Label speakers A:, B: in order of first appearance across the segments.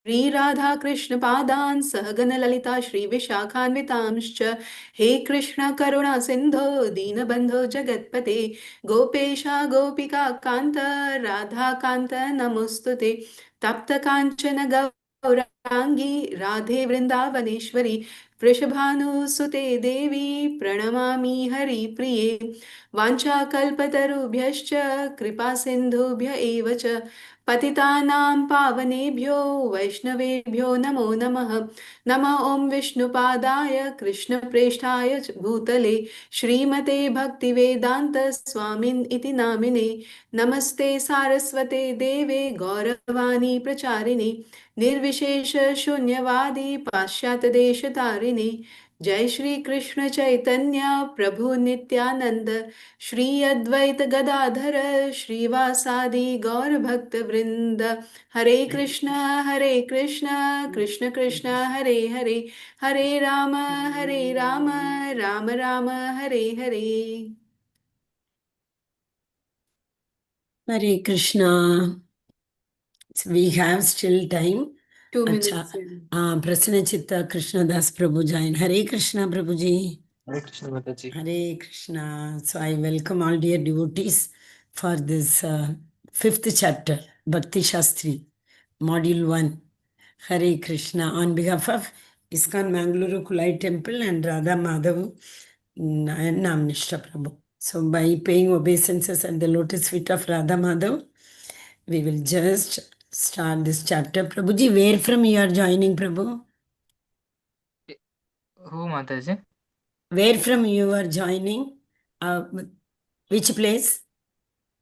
A: श्री राधा कृष्ण पादान् सहगण ललिता श्री विशाखान्वितांश्च हे कृष्ण करुणा सिन्धो दीनबन्धो जगत्पते गोपेशा गोपिका कान्त राधा कान्त नमोस्तुते तप्त काञ्चन गौरांगी राधे वृन्दावनेश्वरी वृषभानुसुते देवी प्रणमामि हरिप्रिये वाञ्छाकल्पतरुभ्यश्च कृपा सिन्धुभ्य एव च पतितानां पावनेभ्यो वैष्णवेभ्यो नमो नमः नमः ॐ विष्णुपादाय कृष्णप्रेष्ठाय च भूतले श्रीमते भक्तिवेदान्त स्वामिन् इति नामिने नमस्ते सारस्वते देवे गौरवाणी प्रचारिणे निर्विशेष शून्यवादी पाश्चात्यदेशतारिणे जय श्री कृष्ण चैतन्य प्रभु नित्यानंद श्री अद्वैत गदाधर श्रीवासादि गौर भक्त वृंद हरे Krishna Krishna Krishna Hare Hare Hare Ram Ram Ram Hare Hare
B: Hare Krishna. We have still time.
A: 2
B: Acha.
A: minutes.
B: Prasanna Chitta Krishna Das Prabhu join. Hare Krishna Prabhuji.
C: Hare Krishna Mataji.
B: Hare Krishna. So I welcome all dear devotees for this fifth chapter, Bhakti Shastri, Module 1. Hare Krishna. On behalf of ISKCON Mangaluru Kulai Temple and Radha Madhav and Namnishta Prabhu. So by paying obeisances at the lotus feet of Radha Madhav, we will just start this chapter. Prabhuji, where from you are joining, Prabhu?
C: Who Mataji?
B: Where from you are joining? Which place?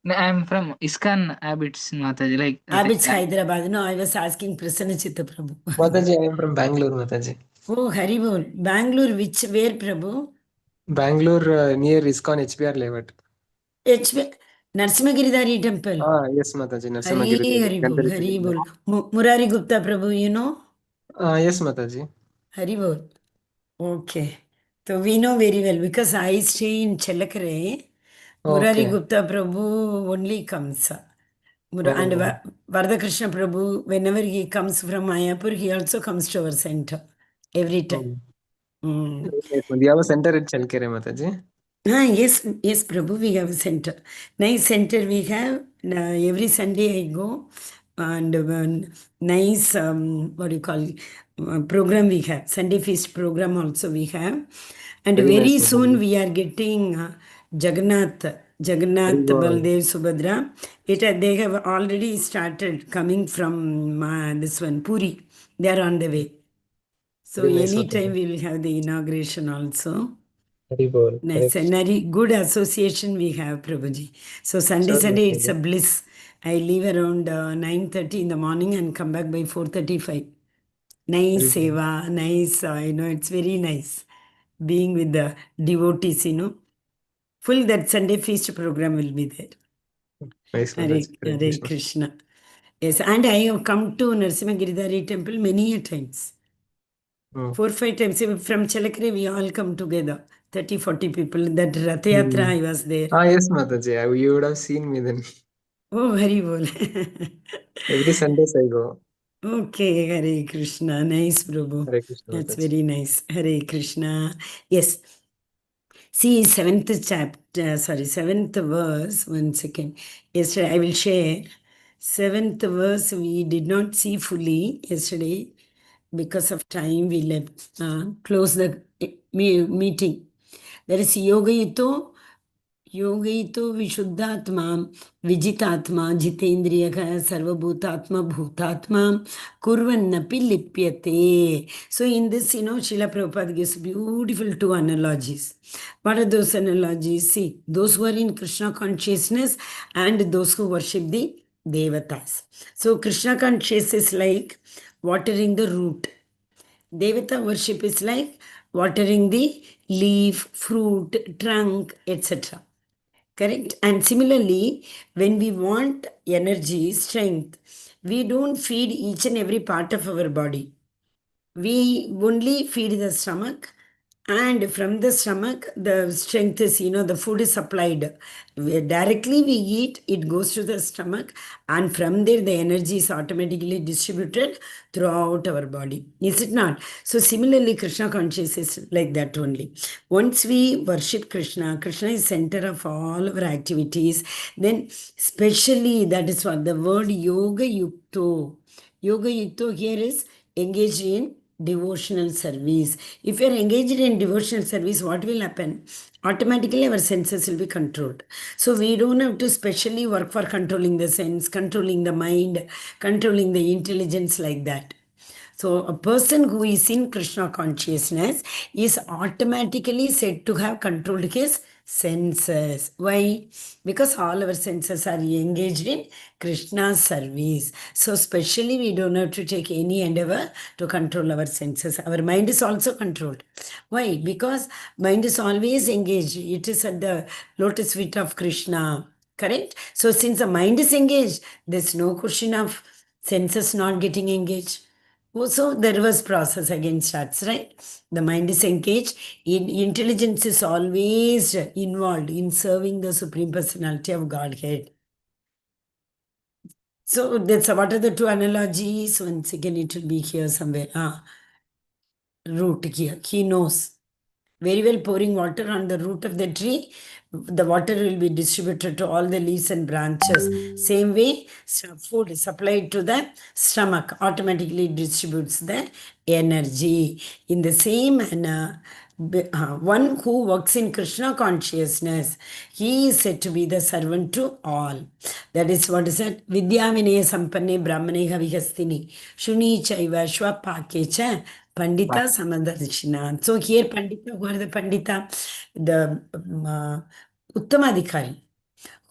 C: No, I am from ISKCON Abbots Mataji. Like
B: Abbots, Hyderabad. No, I was asking Prasanna Chitta Prabhu.
C: Mataji, I am from Bangalore Mataji.
B: Oh, Haribol. Bangalore, where, Prabhu?
C: Bangalore near ISKCON HBR Levat.
B: HB Narsimhagiridhari temple.
C: Yes Mataji,
B: Haribol, Haribol. Murari Gupta Prabhu, you know?
C: Yes Mataji.
B: Haribol. Okay. So we know very well because I stay in Chellakere. Murari Gupta Prabhu only comes. And Vardha Krishna Prabhu, whenever he comes from Mayapur, he also comes to our center every time.
C: We have a center at Chelkere Mataji.
B: Yes, Prabhu, we have a center. Nice center we have. Every Sunday I go and nice, what do you call program we have. Sunday feast program also we have. And very soon we are getting Jagannath, Baldev, Subhadra. They have already started coming from this one, Puri. They are on the way. So anytime we will have the inauguration also. Nice. And very good association we have, Prabhuji. So Sunday, it's a bliss. I leave around 9:30 in the morning and come back by 4:35. Nice SEVA, nice, it's very nice being with the devotees, Full that Sunday feast program will be there.
C: Nice,
B: Hare Krishna. Yes, and I have come to Narsimhagiridhari temple many times. 4-5 times. From Chelakere, we all come together. 30-40 people. That Ratha Yatra, I was there.
C: Yes, Mataji. You would have seen me then.
B: Oh, very well.
C: Every Sundays I go.
B: Okay, Hare Krishna. Nice, Prabhu.
C: Hare Krishna.
B: That's very nice. Hare Krishna. Yes. See, seventh verse. 1 second. Yesterday, I will share. 7th verse, we did not see fully yesterday. Because of time, we left, close the meeting. There is Yogaito Vishuddhatma, Vijitatma, Jitendriyaka, Sarvabhutatma, Bhutatma, Kurvannapi Lipyate. So in this, Srila Prabhupada gives beautiful 2 analogies. What are those analogies? See, those who are in Krishna consciousness and those who worship the Devatas. So Krishna consciousness is like watering the root. Devata worship is like watering the leaf, fruit, trunk, etc. Correct? And similarly, when we want energy, strength, we don't feed each and every part of our body. We only feed the stomach And from the stomach, the strength is, the food is supplied. Directly we eat, it goes to the stomach, and from there, the energy is automatically distributed throughout our body. Is it not? So, similarly, Krishna consciousness is like that only. Once we worship Krishna, Krishna is center of all our activities. Then, especially, that is what the word Yoga Yukto. Yoga Yukto here is engaged in devotional service. If you are engaged in devotional service, what will happen? Automatically our senses will be controlled. So we don't have to specially work for controlling the sense, controlling the mind, controlling the intelligence like that. So a person who is in Krishna consciousness is automatically said to have controlled his senses. Why? Because all our senses are engaged in Krishna's service. So specially we don't have to take any endeavor to control our senses. Our mind is also controlled. Why? Because mind is always engaged. It is at the lotus feet of Krishna. Correct? So since the mind is engaged, there's no question of senses not getting engaged. So the reverse process again starts, right? The mind is engaged. Intelligence is always involved in serving the Supreme Personality of Godhead. So that's what are the two analogies? Once again, it will be here somewhere. Root here. He knows. Very well pouring water on the root of the tree, the water will be distributed to all the leaves and branches. Same way, food is supplied to the stomach, automatically distributes the energy. In the same manner, one who works in Krishna consciousness, he is said to be the servant to all. That is what is it? Vidya Vinaya Sampanne Brahmane Havihastini Shuni Chaiva Shwapakecha Pandita Samadarshina. So here Pandita, who are the Pandita? The Uttamadhikari.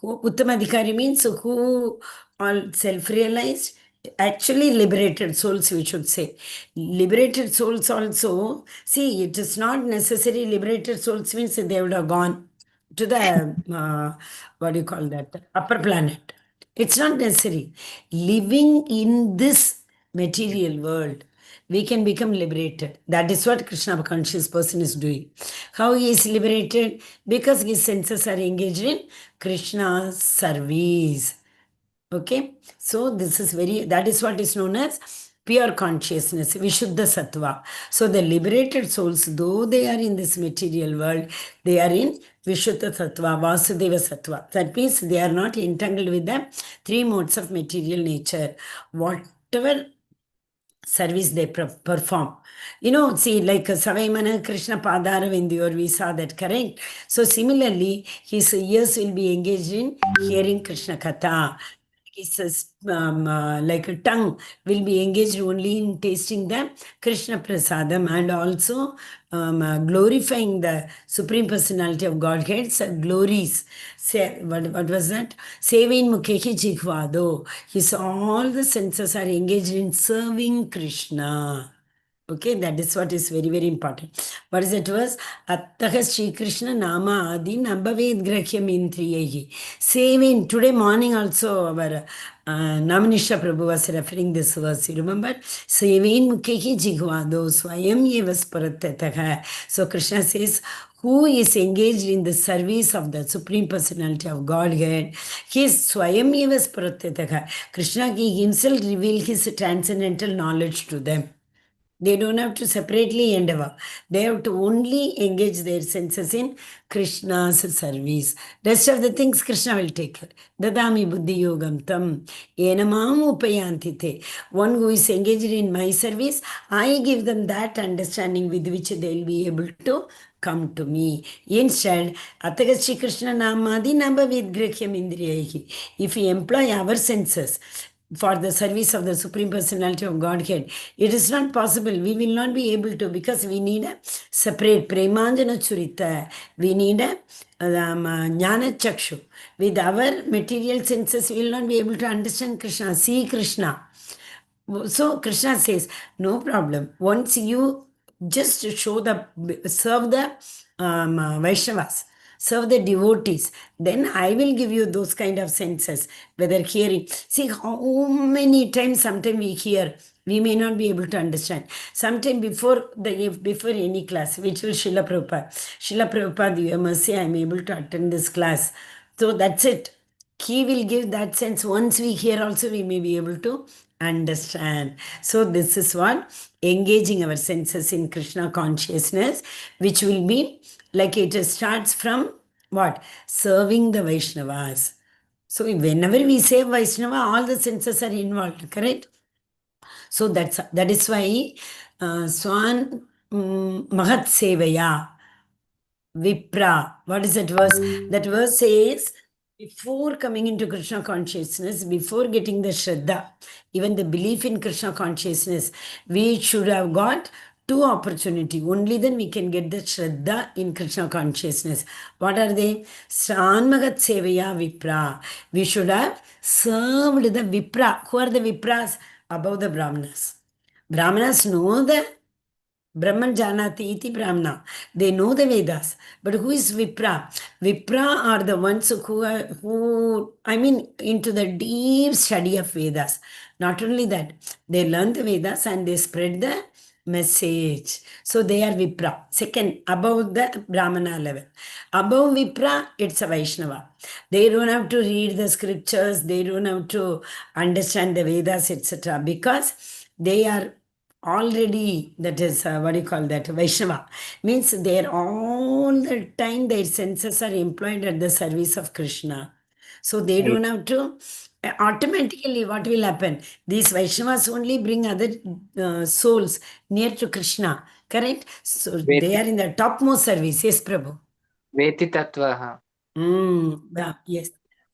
B: Uttamadhikari means who are self-realized, actually liberated souls, we should say. Liberated souls also, see, it is not necessary liberated souls means they would have gone to the, what do you call that, upper planet. It's not necessary. Living in this material world, we can become liberated. That is what Krishna conscious person is doing. How he is liberated? Because his senses are engaged in Krishna's service. Okay, so this is that is what is known as pure consciousness, Vishuddha Sattva. So the liberated souls, though they are in this material world, they are in Vishuddha Sattva, Vasudeva Sattva. That means they are not entangled with the three modes of material nature. Whatever service they perform. See, like Savaimana Krishna Padara Vindiyor, we saw that, correct? So similarly, his ears will be engaged in hearing Krishna Katha. His like a tongue will be engaged only in tasting the Krishna Prasadam and also glorifying the Supreme Personality of Godhead's glories. What was that? Sevin Mukhehi Jikhvado. His all the senses are engaged in serving Krishna. Okay, that is what is very, very important. What is it was? Attaha Sri Krishna Nama Adi Nabhaved Grahyam Intriyahi. Same in today morning also our Namanisha Prabhu was referring this verse. You remember? Sevin Mukhehi Jighvado Swayam Yevas Paratataka. So Krishna says, who is engaged in the service of the Supreme Personality of Godhead, he is Swayam Yevas Paratataka. Krishna he himself revealed his transcendental knowledge to them. They don't have to separately endeavor. They have to only engage their senses in Krishna's service. Rest of the things Krishna will take care. Dadami buddhi yogam tam enamam upayantite. One who is engaged in my service, I give them that understanding with which they will be able to come to me. Instead, Ataga Sri Krishna Namadi Nabhavid Grahyam Indriyahi. If we employ our senses for the service of the Supreme Personality of Godhead, it is not possible. We will not be able to, because we need a separate Premanjana Churita. We need a Jnana Chakshu. With our material senses, we will not be able to understand Krishna, see Krishna. So Krishna says, no problem. Once you just serve the Vaishnavas, serve the devotees, then I will give you those kind of senses, whether hearing. See how many times, sometimes we hear, we may not be able to understand. Sometime before any class, which will Srila Prabhupada. Srila Prabhupada, you have mercy, I am able to attend this class. So that's it. He will give that sense. Once we hear also, we may be able to understand. So this is what engaging our senses in Krishna consciousness, which will be like it starts from what? Serving the Vaishnavas. So whenever we say Vaishnava, all the senses are involved, correct? So that is why Swan Mahat Sevaya Vipra. What is that verse? That verse says, before coming into Krishna consciousness, before getting the Shraddha, even the belief in Krishna consciousness, we should have got two opportunity. Only then we can get the Shraddha in Krishna consciousness. What are they? Sranmagat Sevaya Vipra. We should have served the Vipra. Who are the Vipras? Above the Brahmanas. Brahmanas know the Brahman Janati iti Brahmana. They know the Vedas. But who is Vipra? Vipra are the ones who into the deep study of Vedas. Not only that, they learn the Vedas and they spread the message. So they are Vipra. Second, above the Brahmana level. Above Vipra, it's a Vaishnava. They don't have to read the scriptures, they don't have to understand the Vedas, etc. Because they are already, that is what do you call that, Vaishnava, means they're all the time their senses are employed at the service of Krishna, so they don't have to automatically. What will happen? These Vaishnavas only bring other souls near to Krishna, correct? So they
C: Veti
B: are in the topmost service. Yes, Prabhu.
C: Veti Tattvaha.
B: Yeah, yes.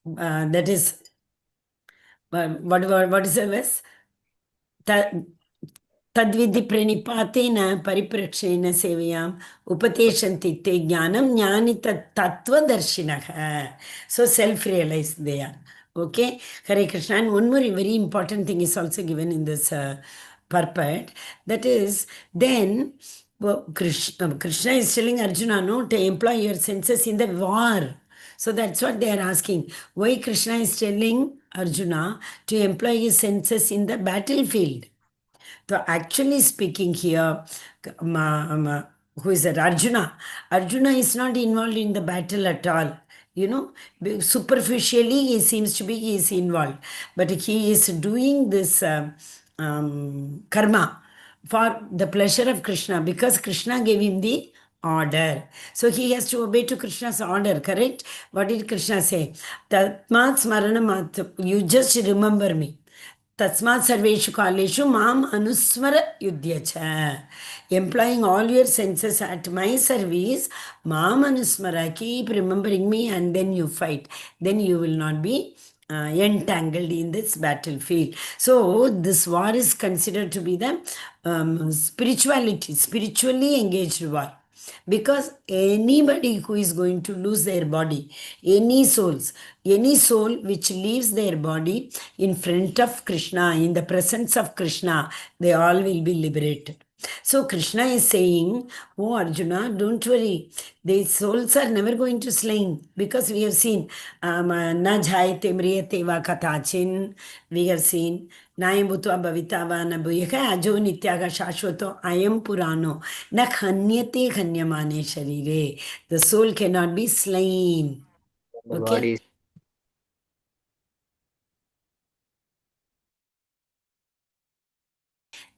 B: That is what is the verse? तद्विधि प्रणिपातेन परिप्रेक्षेण सेवयाम् उपतेशन्ति ते ज्ञानं ज्ञानि तत्त्वदर्शिनः. So self-realized they are. Okay. Hare Krishna. And one more very important thing is also given in this purport. That is, then Krishna is telling Arjuna, no, to employ your senses in the war. So that's what they are asking. Why Krishna is telling Arjuna to employ his senses in the battlefield? So actually speaking here, who is that? Arjuna. Arjuna is not involved in the battle at all. You know, superficially he seems to be he is involved, but he is doing this karma for the pleasure of Krishna because Krishna gave him the order. So he has to obey to Krishna's order, correct? What did Krishna say? Tatmat smarana, you just remember me. Tasmat sarveshu kaleshu mam anusmara yudhya. Employing all your senses at my service, mam anusmara, keep remembering me and then you fight. Then you will not be entangled in this battlefield. So this war is considered to be the spiritually engaged war. Because anybody who is going to lose their body, any soul which leaves their body in front of Krishna, in the presence of Krishna, they all will be liberated. So Krishna is saying, oh Arjuna, don't worry. These souls are never going to slain because we have seen na jhayate mriyate va katachin. We have seen Nayam bhutva bhavitava na bhuyaka ajo nityaga shashvato ayam purano na khanyate khanyamane sharire. The soul cannot be slain.
C: The
B: Okay?
C: body is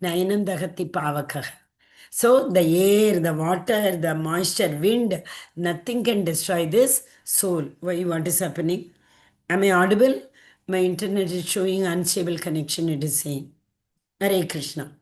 B: Nayanam dahati pavakah. So the air, the water, the moisture, wind, nothing can destroy this soul. Why? What is happening? Am I audible? My internet is showing unstable connection, it is saying. Hare Krishna.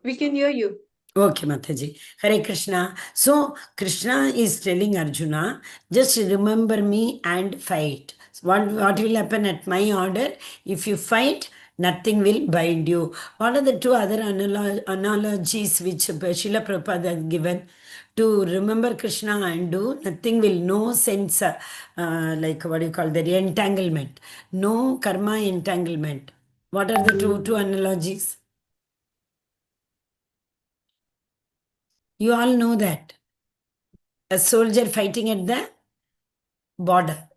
A: We can hear you.
B: Okay, Mataji. Hare Krishna. So, Krishna is telling Arjuna, just remember me and fight. What will happen at my order? If you fight, nothing will bind you. What are the two other analogies which Srila Prabhupada has given? To remember Krishna and do, nothing will, no sense, like what do you call the entanglement. No karma entanglement. What are the two analogies? You all know that. A soldier fighting at the border.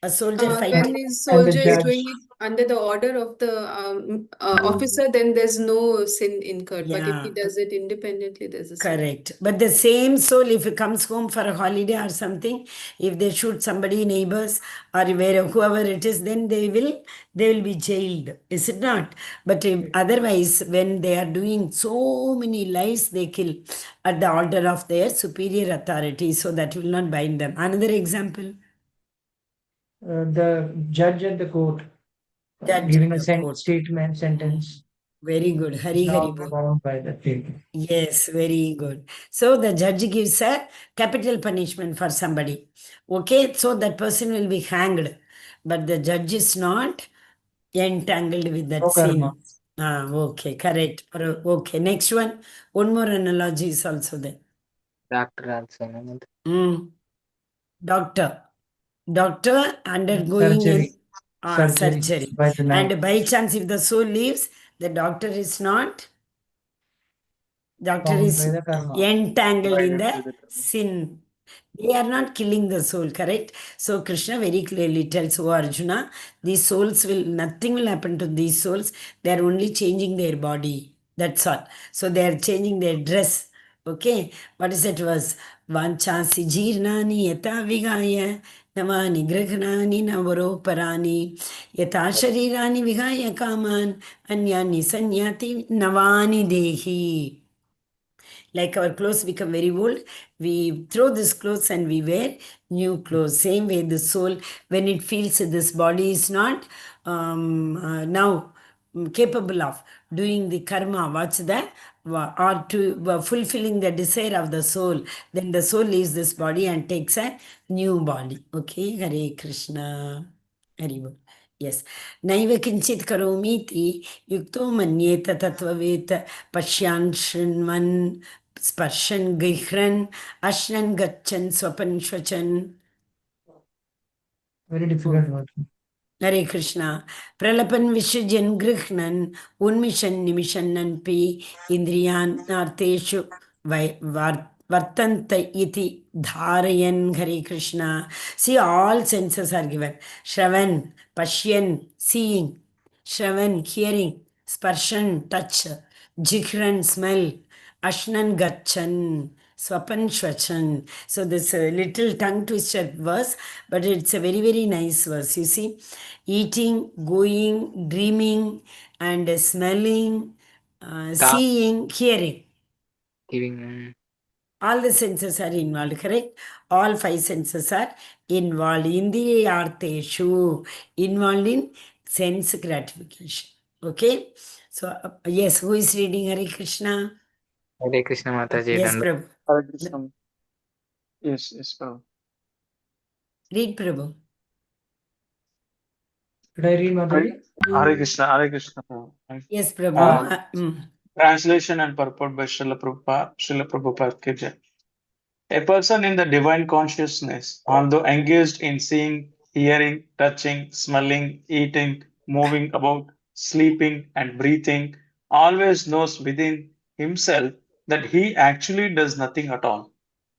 B: A soldier
A: When
B: fighting.
A: the
D: And the
A: soldier is
D: judge.
A: doing it under the order of the officer, then there's no sin incurred. But if he
B: Yeah,
A: does it independently, there's a sin.
B: correct. But the same soul, if he comes home for a holiday or something, if they shoot somebody, neighbors or where whoever it is, then they will be jailed, is it not? But otherwise, when they are doing so many lives, they kill at the order of their superior authority, so that will not bind them. Another example,
D: The judge at the court
B: judge
D: giving
B: in
D: a
B: the court.
D: statement sentence
B: Very good.
D: is
B: Hari Hari
D: not
B: Bol.
D: bound by the state.
B: Yes, very good. So the judge gives a capital punishment for somebody. Okay, so that person will be hanged, but the judge is not entangled with that
D: No karma.
B: sin. Ah, okay, correct. Okay, next one. One more analogy is also there.
C: Doctor also. No?
B: Mm. Doctor. Doctor undergoing
D: Surgery.
B: an
D: Surgery
B: surgery.
D: by the night.
B: And by chance, if the soul leaves, the doctor is not. Doctor
D: Bound
B: is
D: by the karma.
B: entangled in
C: Divided
B: the
C: by the term.
B: sin. They are not killing the soul, correct? So Krishna very clearly tells, oh Arjuna, these souls nothing will happen to these souls. They are only changing their body. That's all. So they are changing their dress. Okay. What is that verse? Vanchasi jirnani yata vigaya navani grahnani navaroparani yata sharirani vigaya kaman anyani sanyati navani dehi. Like our clothes become very old, we throw this clothes and we wear new clothes. Same way, the soul, when it feels that this body is not now capable of doing the karma, what's that? Or to fulfilling the desire of the soul, then the soul leaves this body and takes a new body. Okay, Hare Krishna. Hare Bol. Yes. Naiva kinchit karomiti yukto manyeta tatvaveta pashyan shrinvan sparshan gihran ashnan gachan swapan shvachan.
D: Very difficult word.
B: Hare Krishna. Pralapan Vishajan Grihnan Unmishan Nimishan Pi Indriyan Narteshu Vartanta iti Dharayan. Hare Krishna. See, all senses are given. Shravan, Pashyan, seeing. Shravan, hearing. Sparshan, touch. Jikhran, smell. Ashnan, gachan. Swapan Shwachan. So this little tongue twister verse, but it's a very, very nice verse. You see, eating, going, dreaming, and smelling,
C: Talk,
B: seeing, hearing.
C: giving.
B: All the senses are involved, correct? All five senses are involved. Indriyarteshu, involved in sense gratification. Okay? So, yes, who is reading Hare Krishna?
C: Hare Krishna Mataji.
B: Yes,
C: Dandu.
B: Prabhu.
E: Hare Krishna. Yes,
B: Read, Prabhu.
D: Should I read Mataji?
E: Hare Krishna.
B: Yes, Prabhu.
E: Uh, Translation and purport by Srila Prabhupada. Srila Prabhupada Ki Jai. A person in the divine consciousness, although engaged in seeing, hearing, touching, smelling, eating, moving about, sleeping, and breathing, always knows within himself that he actually does nothing at all.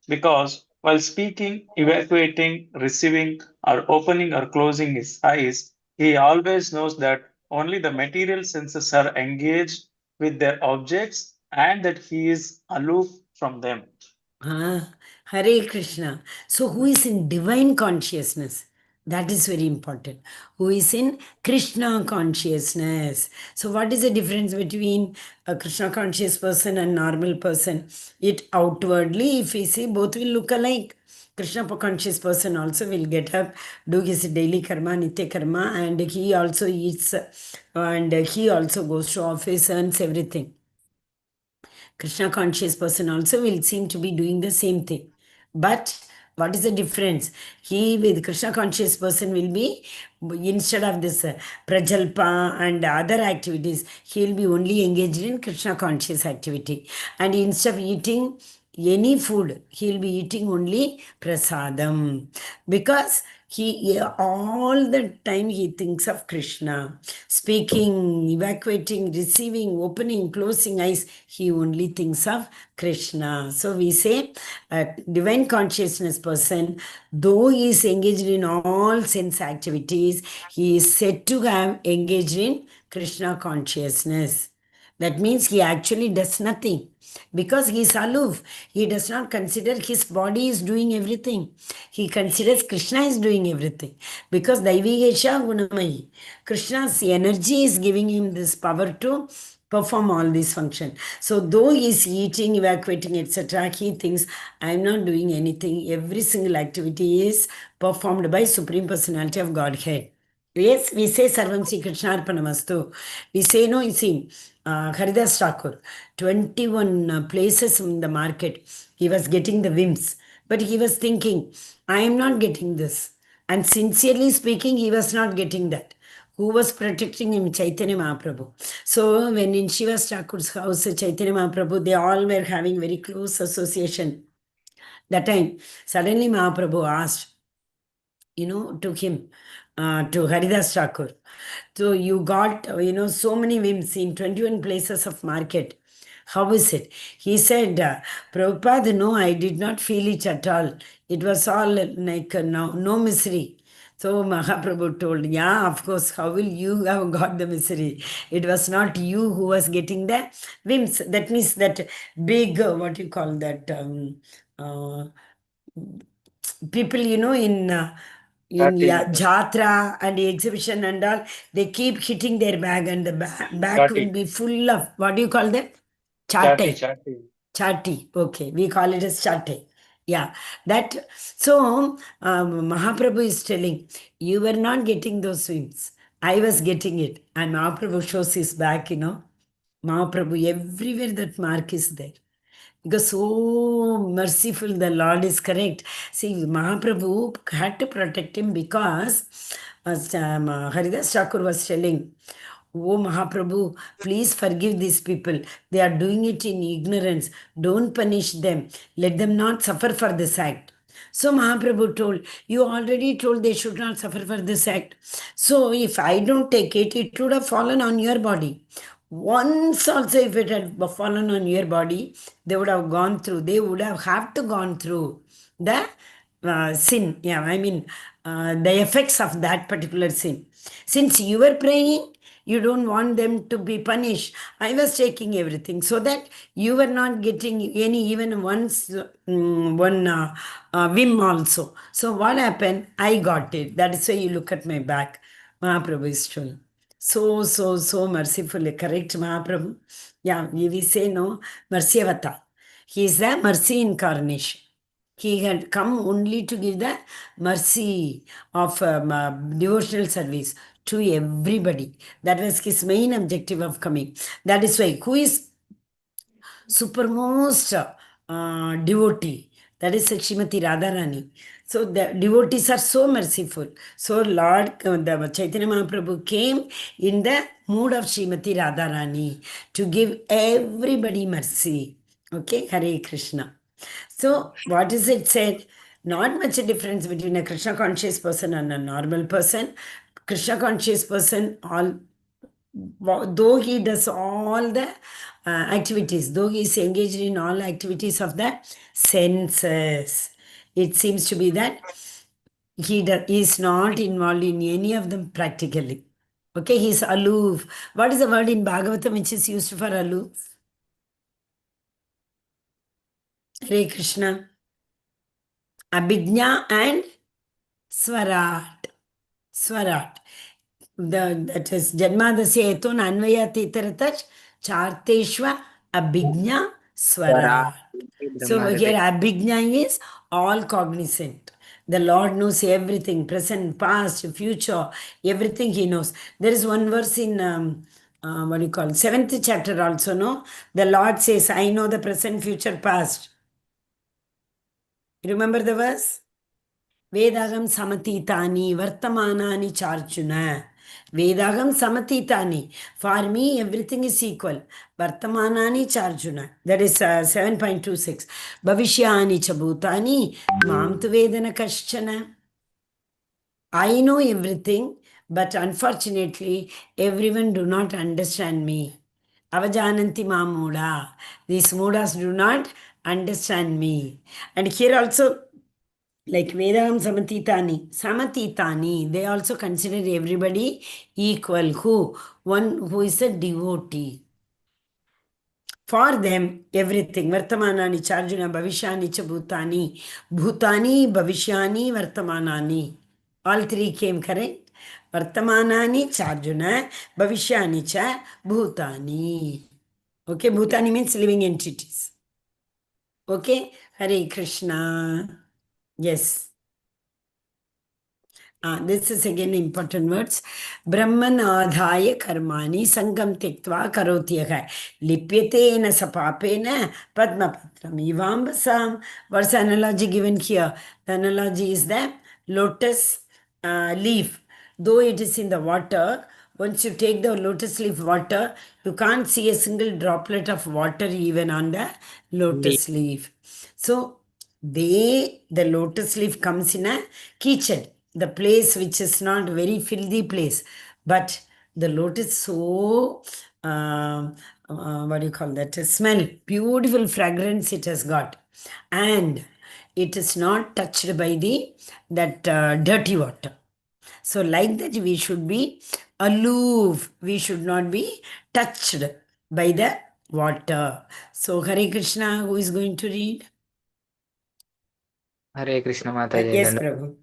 E: Because while speaking, evacuating, receiving, or opening or closing his eyes, he always knows that only the material senses are engaged with their objects and that he is aloof from them.
B: Hare Krishna. So, who is in divine consciousness? That is very important. Who is in Krishna consciousness? So, what is the difference between a Krishna conscious person and normal person? It outwardly, if we see, both will look alike. Krishna conscious person also will get up, do his daily karma, nitya karma, and he also eats, and he also goes to office, earns everything. Krishna conscious person also will seem to be doing the same thing. But what is the difference? He with Krishna conscious person will be, instead of this prajalpa and other activities, he will be only engaged in Krishna conscious activity. And instead of eating any food, he will be eating only prasadam. Because He all the time he thinks of Krishna. Speaking, evacuating, receiving, opening, closing eyes, he only thinks of Krishna. So we say a divine consciousness person, though he is engaged in all sense activities, he is said to have engaged in Krishna consciousness. That means he actually does nothing because he is aloof. He does not consider his body is doing everything. He considers Krishna is doing everything because Daivigesha Gunamayi. Krishna's energy is giving him this power to perform all these functions. So though he is eating, evacuating, etc., he thinks, I am not doing anything. Every single activity is performed by Supreme Personality of Godhead. Yes, we say Sarvam Sri Krishna Arpanamastu. We say no, you see, Haridas Thakur, 21 places in the market, he was getting the whims. But he was thinking, I am not getting this. And sincerely speaking, he was not getting that. Who was protecting him? Chaitanya Mahaprabhu. So when in Shiva Thakur's house, Chaitanya Mahaprabhu, they all were having very close association. That time, suddenly Mahaprabhu asked, to him, to Haridas Thakur. So you got, so many whims in 21 places of market. How is it? He said, Prabhupada, no, I did not feel it at all. It was all like no misery. So Mahaprabhu told, yeah, of course, how will you have got the misery? It was not you who was getting the whims. That means that big, what you call that, uh, people, in jatra and exhibition and all, they keep hitting their bag and the bag will be full of, what do you call that? Chatte. Chatti. Okay, we call it as chatte. Yeah, that. So Mahaprabhu is telling, you were not getting those swims. I was getting it. And Mahaprabhu shows his back, Mahaprabhu, everywhere that mark is there. Because so merciful, the Lord is correct. See, Mahaprabhu had to protect him because, as Haridas Thakur was telling, oh Mahaprabhu, please forgive these people. They are doing it in ignorance. Don't punish them. Let them not suffer for this act. So Mahaprabhu told, you already told they should not suffer for this act. So if I don't take it, it would have fallen on your body. Once also if it had fallen on your body, they would have gone through, they would have to gone through the sin. Yeah, I mean, the effects of that particular sin. Since you were praying, you don't want them to be punished. I was taking everything so that you were not getting any, even once, one whim also. So what happened? I got it. That is why you look at my back. Mahaprabhu is true. So mercifully. Correct, Mahaprabhu? Yeah, we say no, mercy avatar. He is the mercy incarnation. He had come only to give the mercy of devotional service to everybody. That was his main objective of coming. That is why, who is supermost devotee? That is Srimati Radharani. So the devotees are so merciful. So Lord, the Chaitanya Mahaprabhu came in the mood of Srimati Radharani to give everybody mercy. Okay, Hare Krishna. So what is it said? Not much a difference between a Krishna conscious person and a normal person. Krishna conscious person, though he does all the activities, though he is engaged in all activities of the senses, it seems to be that he is not involved in any of them practically. Okay, he is aloof. What is the word in Bhagavatam which is used for aloof? Hare Krishna. Abhijna and Swarat. Swarat. That is Janmadasya Eton Anvayati Taratach Charteshva Abhijna Swarat. So here Abhijna is all cognizant. The Lord knows everything, present, past, future, everything He knows. There is one verse in, what do you call, 7th chapter also, no? The Lord says, I know the present, future, past. You remember the verse? Vedagam samatitani vartamanani charjuna. Vedagam samatitani. For me, everything is equal. Vartamanani charjuna. That is 7.26. Bhavishyani chabhutani. Mam tu vedana kaschana. I know everything, but unfortunately, everyone do not understand me. Avajananti mamuda. These mudas do not understand me. And here also, like Vedam Samatitani, they also consider everybody equal. Who? One who is a devotee. For them, everything. Vartamanani, Charjuna, Bhavishani, cha Bhutani. Bhutani, Bhavishyani, Vartamanani. All three came correct. Vartamanani, Charjuna, Bhavishyani, cha Bhutani. Okay, Bhutani means living entities. Okay, Hare Krishna. Yes. This is again important words. Brahman adhaya karmani sangam tiktva karotyaha. Lipyate na sapapena padmapatram ivambasam. What's the analogy given here? The analogy is the lotus leaf. Though it is in the water, once you take the lotus leaf water, you can't see a single droplet of water even on the lotus leaf. So, the lotus leaf comes in a kitchen, the place which is not very filthy place, but the lotus so what do you call that, smell, beautiful fragrance it has got, and it is not touched by the that dirty water. So like that we should be aloof, we should not be touched by the water. So Hare Krishna, who is going to read?
C: Hare Krishna Mataji.
B: Yes, Prabhu.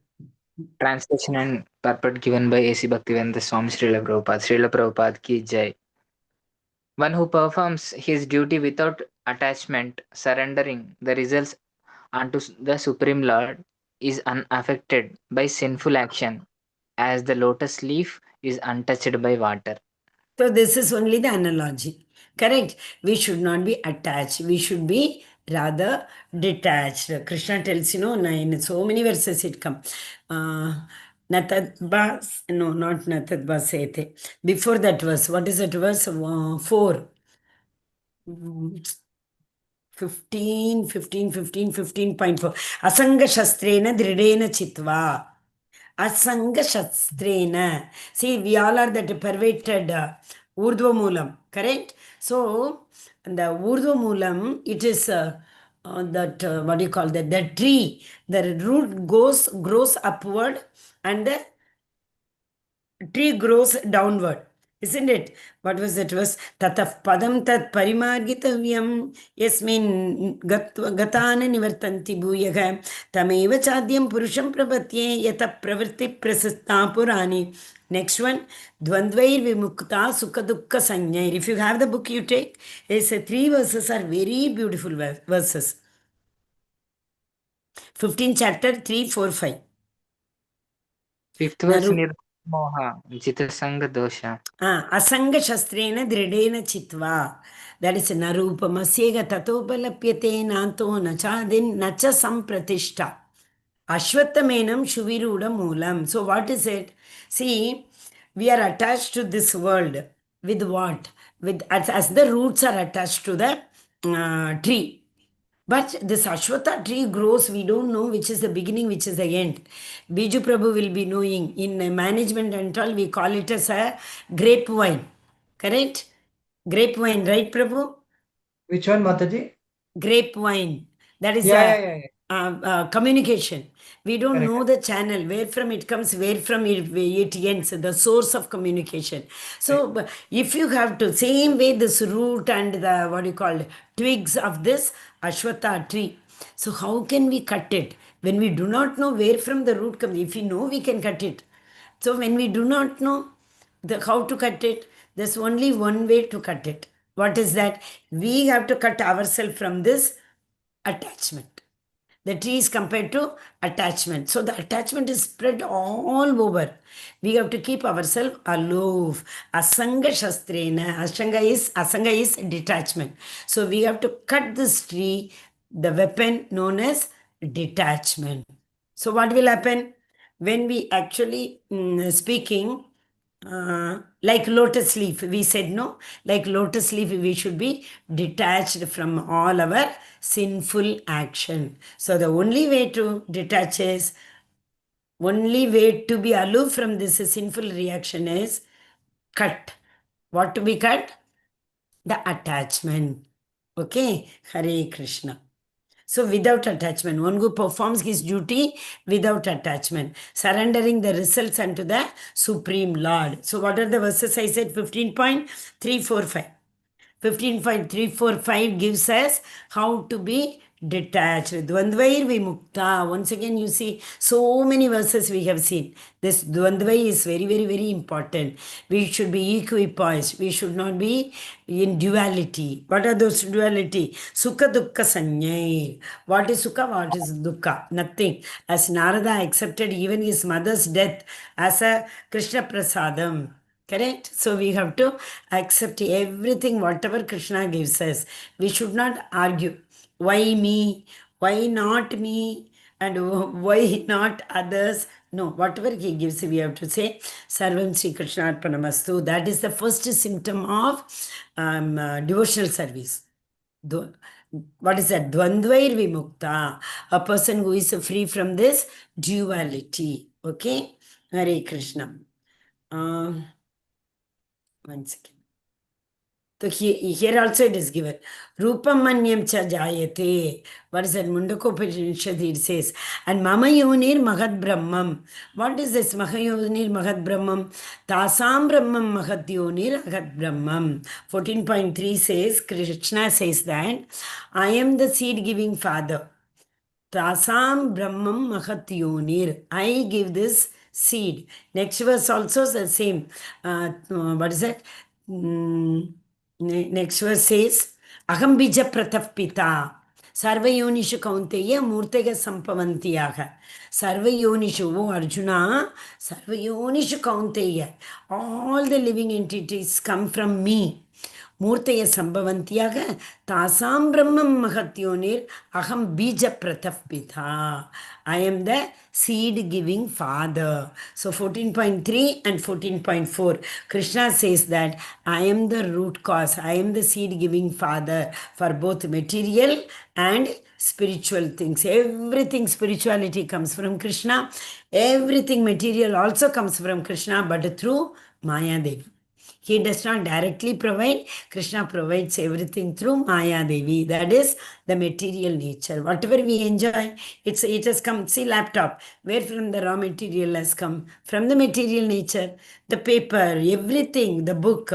C: Translation and purport given by A.C. Bhaktivedanta Swami Srila Prabhupada. Srila Prabhupada ki jai. One who performs his duty without attachment, surrendering the results unto the Supreme Lord, is unaffected by sinful action, as the lotus leaf is untouched by water.
B: So this is only the analogy. Correct? We should not be attached. We should be rather detached. Krishna tells, in so many verses it comes. Natadba, no, not Natadba Sete. Before that verse, what is that verse? 4. 15.4. Asanga Shastrena Dridena Chitva. Asanga Shastrena. See, we all are that perverted Urdhva Moolam, correct? So, the Urdhva Moolam, it is that, what do you call that? The tree, the root grows upward and the tree grows downward. Isn't it? What was it? Was tataf padam tat parimargitavyam yasmin gatana nivartanti bhuyaga tameva chadyam purusham prapatye yata pravritti prasasta purani. Next one, dvandvair vimukta sukha dukkha sanyair. If you have the book, you take. It's 3 verses are very beautiful verses. 15 chapter 3, 4, 5.
C: Fifth verse Nirmoha, Jitasanga Dosha.
B: Asanga Shastrena Dridena Chitva. That is Narupamasega Tatopalapyate Nanto Nachadin Nacha Sampratishta. Ashwatthamenam Shuviruda Moolam. So what is it? See, we are attached to this world. With what? With as the roots are attached to the tree. But this Ashwatha tree grows, we don't know which is the beginning, which is the end. Biju Prabhu will be knowing. In management and all, we call it as a grapevine. Correct? Grapevine, right, Prabhu?
D: Which one, Mataji?
B: Grapevine. That is
D: Yeah.
B: communication. We don't
D: Correct.
B: know the channel, where from it comes, where from it ends, the source of communication. So if you have to, same way this root and the, what you call, twigs of this Ashwatha tree. So how can we cut it? When we do not know where from the root comes, if we know, we can cut it. So when we do not know how to cut it, there's only one way to cut it. What is that? We have to cut ourselves from this attachment. The tree is compared to attachment. So the attachment is spread all over. We have to keep ourselves aloof. Asanga Shastrena. Asanga is detachment. So we have to cut this tree, the weapon known as detachment. So what will happen? When we actually speaking, like lotus leaf, we said no, like lotus leaf, we should be detached from all our sinful action. So the only way to detach is Only way to be aloof from this sinful reaction is cut. What to be cut? The attachment. Okay, Hare Krishna. So without attachment, one who performs his duty without attachment, surrendering the results unto the Supreme Lord. So what are the verses I said? 15.345. 15.345 gives us how to be detached. Dvandvair vimukta. Once again, you see so many verses we have seen. This dvandvai is very, very, very important. We should be equipoised. We should not be in duality. What are those duality? Sukha dukkha sanyai. What is sukha? What is dukkha? Nothing. As Narada accepted even his mother's death as a Krishna prasadam. Correct? So we have to accept everything, whatever Krishna gives us. We should not argue. Why me? Why not me? And why not others? No, whatever he gives, we have to say, Sarvam Sri Krishna Arpanamastu. That is the first symptom of devotional service. What is that? Dvandvair vimukta. A person who is free from this duality. Okay? Hare Krishna. One second. So here also it is given. Rupam manyam cha jayate. What is that? Mundakopanishad it says. And mama yonir mahat brahmam. What is this? Maha yonir mahat brahmam. Tasam brahmam mahat yonir mahat brahmam. 14.3 says, Krishna says that, I am the seed giving father. Tasam brahmam mahat yonir. I give this seed. Next verse also the same. What is that? Next verse says, Aham bija prataf pita. Sarva yonishu kaunteya murtega sampavantiyaha. Sarva yonishu, oh Arjuna, Sarva yonishu kaunteya. All the living entities come from me. Murtaya sambhavantiyaga tasam brahmam mahatyonir aham bija pratapitha. I am the seed giving father. So 14.3 and 14.4, Krishna says that I am the root cause. I am the seed giving father for both material and spiritual things. Everything spirituality comes from Krishna. Everything material also comes from Krishna, but through Maya Devi. He does not directly provide. Krishna provides everything through Maya Devi. That is the material nature. Whatever we enjoy, it has come. See, laptop. Where from the raw material has come? From the material nature. The paper, everything, the book.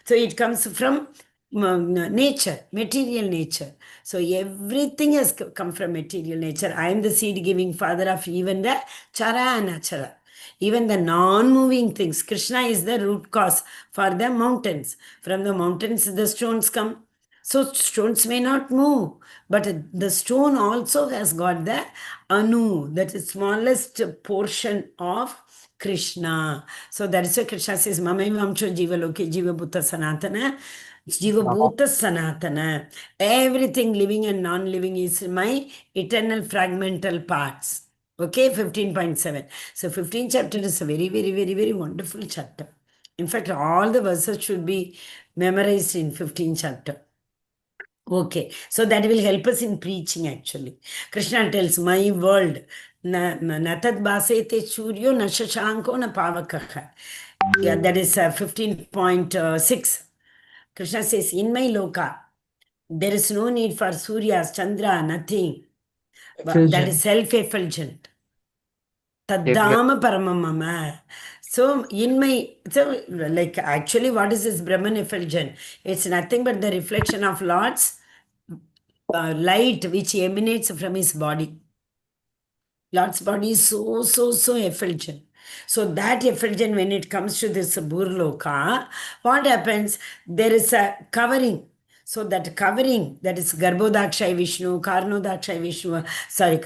B: So it comes from nature, material nature. So everything has come from material nature. I am the seed-giving father of even the chara and achara. Even the non-moving things. Krishna is the root cause for the mountains. From the mountains, the stones come. So stones may not move, but the stone also has got the anu, that is smallest portion of Krishna. So that is why Krishna says, Mamavamcho Jiva Loke Jiva Bhuta Sanatana. Jiva Bhuta Sanatana. Everything living and non-living is my eternal fragmental parts. Okay, 15.7. So 15th chapter is a very, very, very, very wonderful chapter. In fact, all the verses should be memorized in 15th chapter. Okay, so that will help us in preaching actually. Krishna tells, my world, natad basete suryo na shashanko na pavakaha. Yeah, that is 15.6. Krishna says, in my loka, there is no need for Surya, Chandra, nothing. But that is self-effulgent. Taddama paramamama. So in my, so like actually what is this Brahman effulgent? It's nothing but the reflection of Lord's light which emanates from his body. Lord's body is so effulgent. So that effulgent, when it comes to this Burloka, what happens? There is a covering. So that covering, that is Garbhodakshay Vishnu, Karnodakshay Vishnu, sorry,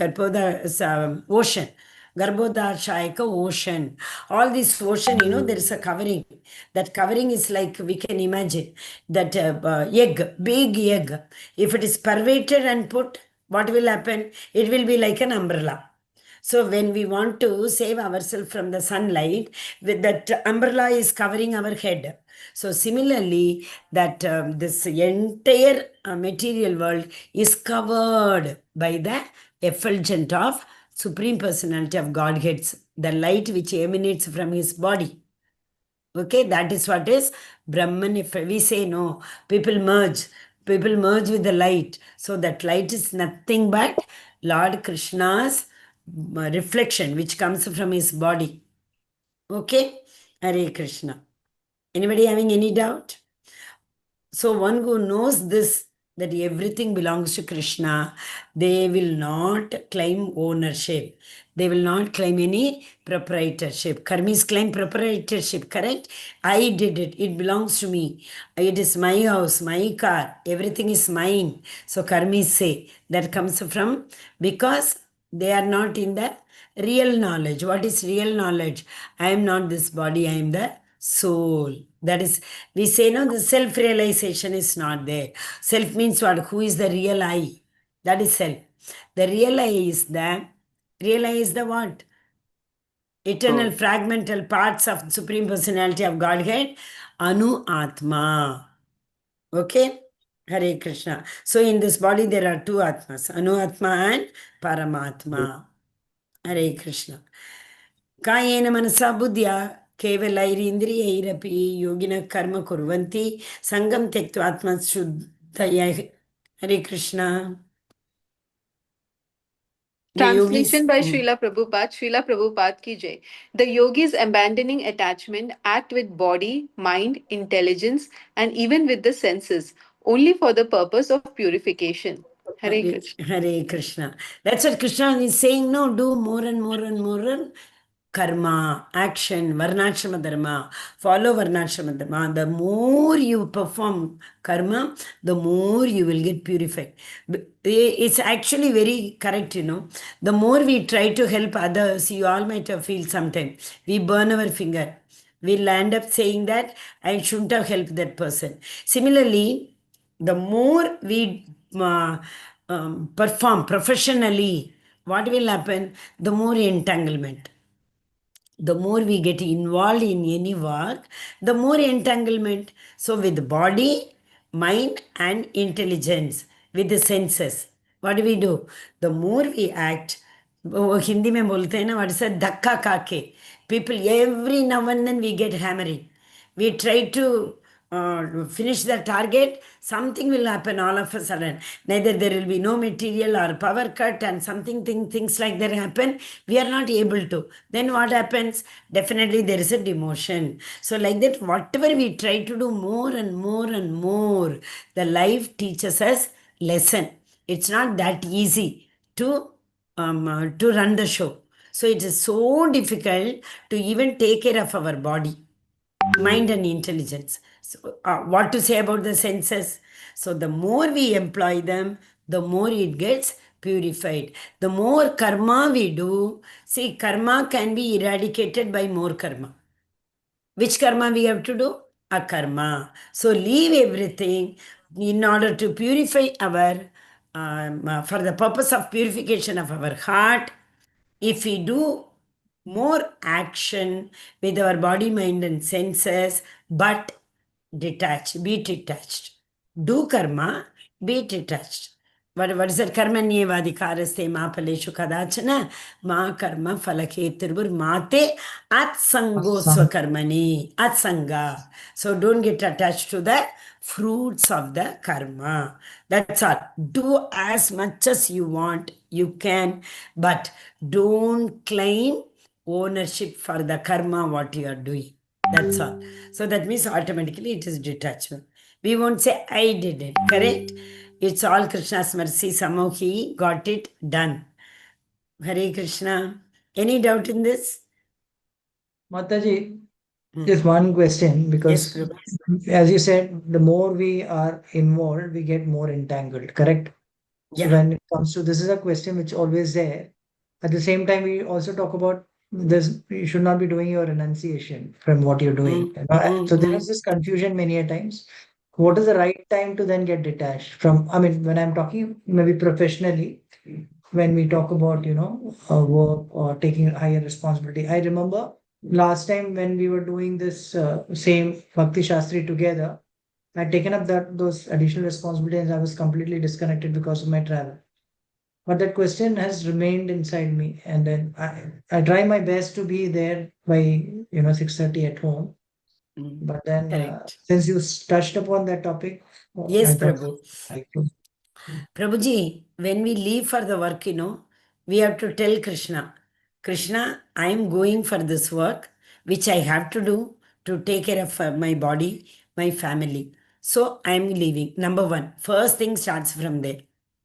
B: ocean. Garbhodakshayaka ocean. All this ocean, there is a covering. That covering is like, we can imagine, that egg, big egg. If it is pervaded and put, what will happen? It will be like an umbrella. So when we want to save ourselves from the sunlight, with that umbrella is covering our head. So similarly, that this entire material world is covered by the effulgence of Supreme Personality of Godhead's, the light which emanates from his body. Okay, that is what is Brahman. If we say no, people merge with the light. So that light is nothing but Lord Krishna's reflection which comes from his body. Okay, Hare Krishna. Anybody having any doubt? So one who knows this, that everything belongs to Krishna, they will not claim ownership. They will not claim any proprietorship. Karmis claim proprietorship, correct? I did it. It belongs to me. It is my house, my car. Everything is mine. So karmis say that comes from, because they are not in the real knowledge. What is real knowledge? I am not this body, I am the soul. That is, we say no, the self-realization is not there. Self means what? Who is the real I? That is self. The real I is the what? Eternal fragmental parts of Supreme Personality of Godhead, Anu Atma. Okay? Hare Krishna. So in this body there are two Atmas, Anu Atma and Paramatma. Hare Krishna. Kayena manasa buddhya kevalairindrayirapi yogina karma kurvanti sangam tektu atma shuddhaya. Hare Krishna. The
A: Translation
B: yogis.
A: by Srila Prabhupada. Srila Prabhupada ki jai. The yogis abandoning attachment act with body, mind, intelligence, and even with the senses, only for the purpose of purification. Hare Krishna.
B: Hare Krishna. That's what Krishna is saying. No, do more and more and more karma, action, varnashrama dharma. Follow varnashrama dharma. The more you perform karma, the more you will get purified. It's actually very correct, The more we try to help others, you all might have feel sometime. We burn our finger. We'll end up saying that I shouldn't have helped that person. Similarly, the more we perform professionally, what will happen? The more entanglement. The more we get involved in any work, the more entanglement. So with body, mind and intelligence, with the senses, what do we do? The more we act, Hindi में बोलते हैं ना, what is it? धक्का खाके. People, every now and then we get hammering. We try to finish the target, something will happen all of a sudden. Neither there will be no material or power cut and things like that happen. We are not able to. Then what happens? Definitely there is a demotion. So like that, whatever we try to do more and more and more, the life teaches us lesson. It's not that easy to run the show. So it is so difficult to even take care of our body, mind and intelligence. So what to say about the senses? So the more we employ them, the more it gets purified. The more karma we do, see, karma can be eradicated by more karma. Which karma we have to do? Akarma. So leave everything in order to purify our, for the purpose of purification of our heart. If we do more action with our body, mind and senses, but be detached. Do karma, be detached. What is it? Karmanyevadhikaraste ma paleshu kadachana ma karma phalakhetirvur mate atsango swakarmani. Atsanga. So don't get attached to the fruits of the karma. That's all. Do as much as you want, you can, but don't claim ownership for the karma what you are doing. That's all. So that means automatically it is detachment. We won't say I did it, correct? It's all Krishna's mercy. Somehow he got it done. Hare Krishna. Any doubt in this?
D: Mataji, just one question, because
B: Yes, Prabhu.
D: as you said, the more we are involved, we get more entangled, correct? So
B: Yeah.
D: when it comes to, this is a question which always there. At the same time, we also talk about this, you should not be doing your renunciation from what you're doing. So there is this confusion many a times. What is the right time to then get detached from? I mean, when I'm talking maybe professionally, when we talk about, work or taking a higher responsibility. I remember last time when we were doing this same Bhakti Shastri together, I'd taken up those additional responsibilities and I was completely disconnected because of my travel. but that question has remained inside me. And then I try my best to be there by 6:30 at home. But then
B: Correct.
D: since you touched upon that topic,
B: Yes,
D: I thought
B: Prabhu.
D: I'd like to.
B: Prabhuji, when we leave for the work, we have to tell Krishna, Krishna, I am going for this work, which I have to do to take care of my body, my family. So I am leaving. Number one, first thing starts from there.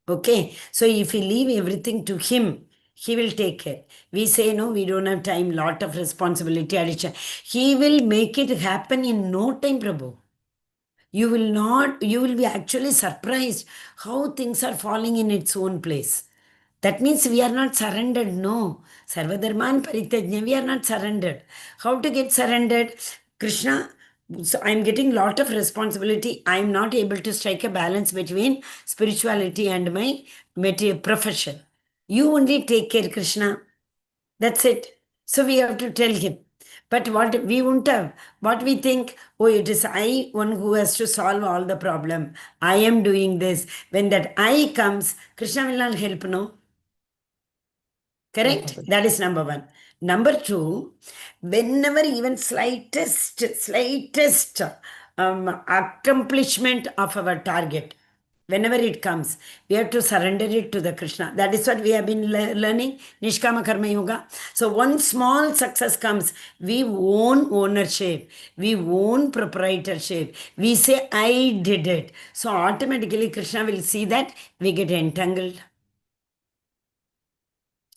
B: Okay. So if we leave everything to him, he will take care. We say, no, we don't have time, lot of responsibility, addiction. He will make it happen in no time, Prabhu. You will be actually surprised how things are falling in its own place. That means we are not surrendered. No. Sarvadharman Parityajna, we are not surrendered. How to get surrendered? Krishna, so I'm getting lot of responsibility. I'm not able to strike a balance between spirituality and my material profession. You only take care, Krishna. That's it. So we have to tell him. But what we won't have, what we think, oh, it is I one who has to solve all the problem. I am doing this. When that I comes, Krishna will not help, no? Correct? That is number one. Number two, whenever even slightest accomplishment of our target, whenever it comes, we have to surrender it to the Krishna. That is what we have been learning, Nishkama Karma Yoga. So one small success comes, we own ownership, we own proprietorship, we say, I did it. So automatically Krishna will see that we get entangled.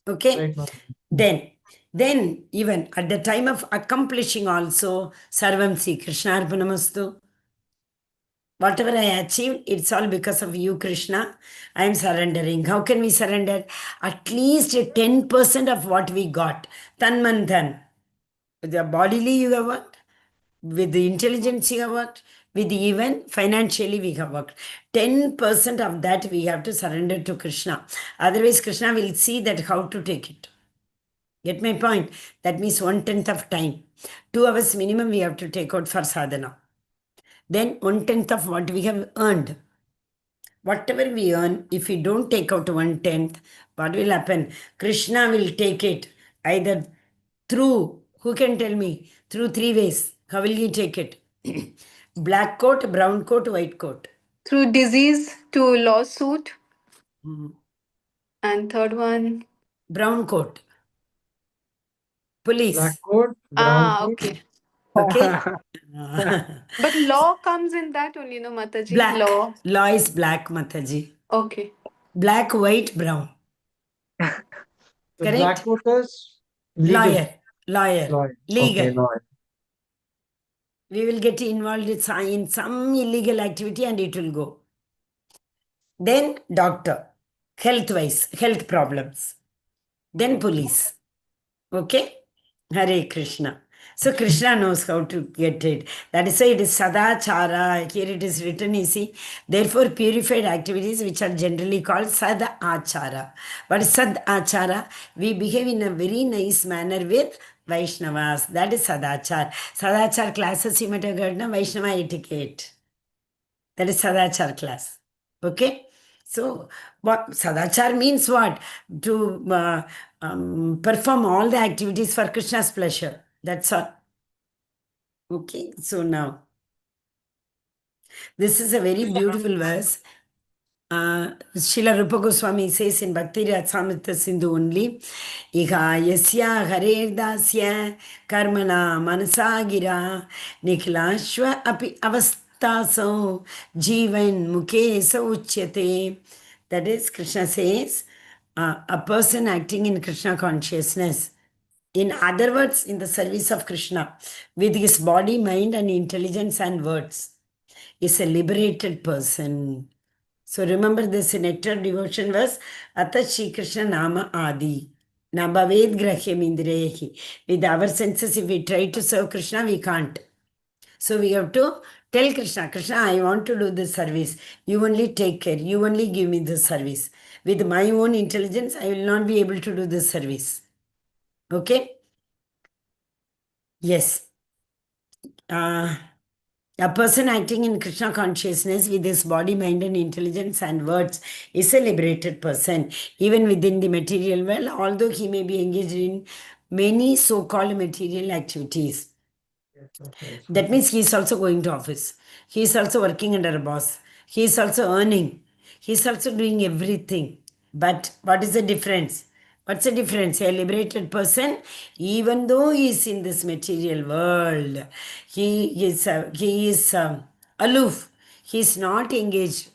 B: Okay?
D: Right,
B: Then even at the time of accomplishing also, Sarvam Si Krishna Arpanamastu. Whatever I achieved, it's all because of you, Krishna. I am surrendering. How can we surrender? At least 10% of what we got. Tanmanthan. With the bodily you have worked, with the intelligence you have worked, with even financially we have worked. 10% of that we have to surrender to Krishna. Otherwise, Krishna will see that how to take it. Get my point? That means 1/10 of time. 2 hours minimum we have to take out for sadhana. Then 1/10 of what we have earned. Whatever we earn, if we don't take out 1/10, what will happen? Krishna will take it either through, who can tell me? Through 3 ways. How will he take it? Black coat, brown coat, white coat.
A: Through disease to lawsuit.
B: Mhm.
A: And third one.
B: Brown coat.
D: Black
B: Police.
D: coat, brown coat.
A: Okay.
B: Okay?
A: But law comes in that only, no, Mataji?
B: Black.
A: Law.
B: Law is black, Mataji.
A: Okay.
B: Black, white, brown.
D: The black
B: Correct?
D: coat is legal.
B: Lawyer. Lawyer.
D: Lawyer. Okay,
B: Legal.
D: lawyer.
B: We will get involved in some illegal activity and it will go. Then doctor. Health-wise. Health problems. Then police. Okay? Hare Krishna. So Krishna knows how to get it. That is why it is sadachara. Here it is written, you see. Therefore, purified activities which are generally called sadachara. What is sadachara? We behave in a very nice manner with Vaishnavas. That is sadachar. Sadachar classes you might have heard, na? Vaishnava etiquette. That is sadachar class. Okay? So, what sadachar means what? To perform all the activities for Krishna's pleasure. That's all. Okay, so now, this is a very beautiful verse. Srila Rupa Goswami says in Bhakti Rasamrita Sindhu only, Iha yasya harer dasya karmana manasagira nikhilashva api avastaso jivan muke sauchyate. That is, Krishna says, a person acting in Krishna consciousness, in other words, in the service of Krishna, with his body, mind, and intelligence and words, is a liberated person. So remember this nectar devotion was Ata Shri Krishna Nama Adi. Nabhaved Grahyam Indriyahi. With our senses, if we try to serve Krishna, we can't. So we have to tell Krishna, Krishna, I want to do this service. You only take care. You only give me this service. With my own intelligence, I will not be able to do this service. Okay? Yes. A person acting in Krishna consciousness with his body, mind, and intelligence and words is a liberated person, even within the material world, although he may be engaged in many so called material activities. That means he is also going to office. He is also working under a boss. He is also earning. He is also doing everything. But what is the difference? What's the difference? A liberated person, even though he is in this material world, he is aloof. He is not engaged.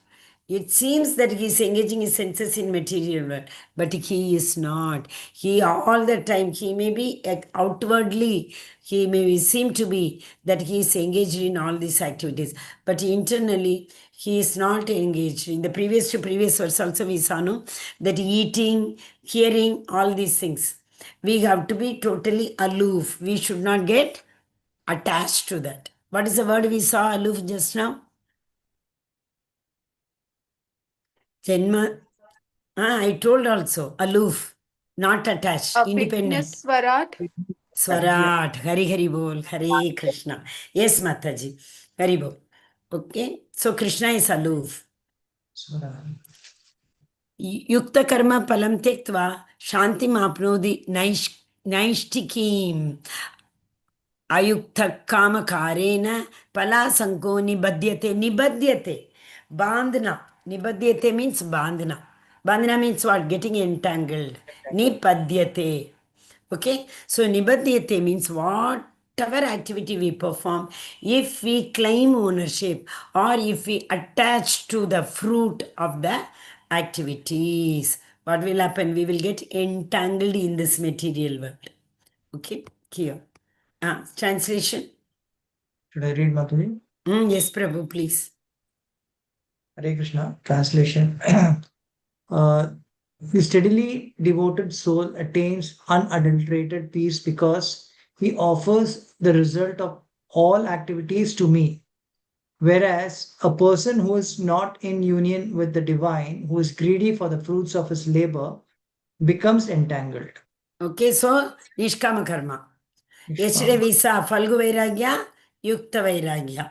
B: It seems that he is engaging his senses in material world, but he is not. He all the time, he may be outwardly, he may seem to be that he is engaged in all these activities, but internally he is not engaged. In the previous to previous verse also we saw no, that eating, hearing, all these things. We have to be totally aloof. We should not get attached to that. What is the word we saw aloof just now? Janma. I told also aloof, not attached, independent.
A: Fitness, Swarat.
B: Swarat, Hari Hari Bol, Hare Krishna. Yes, Mataji, Hari Bol. Okay, so Krishna is aloof. Yukta karma palam tektva shanti apnodi naishtikim. Ayukta kama karena pala sanko nibadhyate. Bandhana. Nibadhyate means bandhana. Bandhana means what? Getting entangled. Nipadhyate. Okay, so nibadhyate means whatever activity we perform, if we claim ownership or if we attach to the fruit of the activities, what will happen? We will get entangled in this material world. Okay, here. Translation.
D: Should I read, Mataji?
B: Yes, Prabhu, please.
D: Hare Krishna. Translation. The steadily devoted soul attains unadulterated peace because he offers the result of all activities to me. Whereas a person who is not in union with the divine, who is greedy for the fruits of his labor, becomes entangled.
B: Okay, so Nishkama Karma. Yesterday we saw Falgu Vairagya, Yukta Vairagya.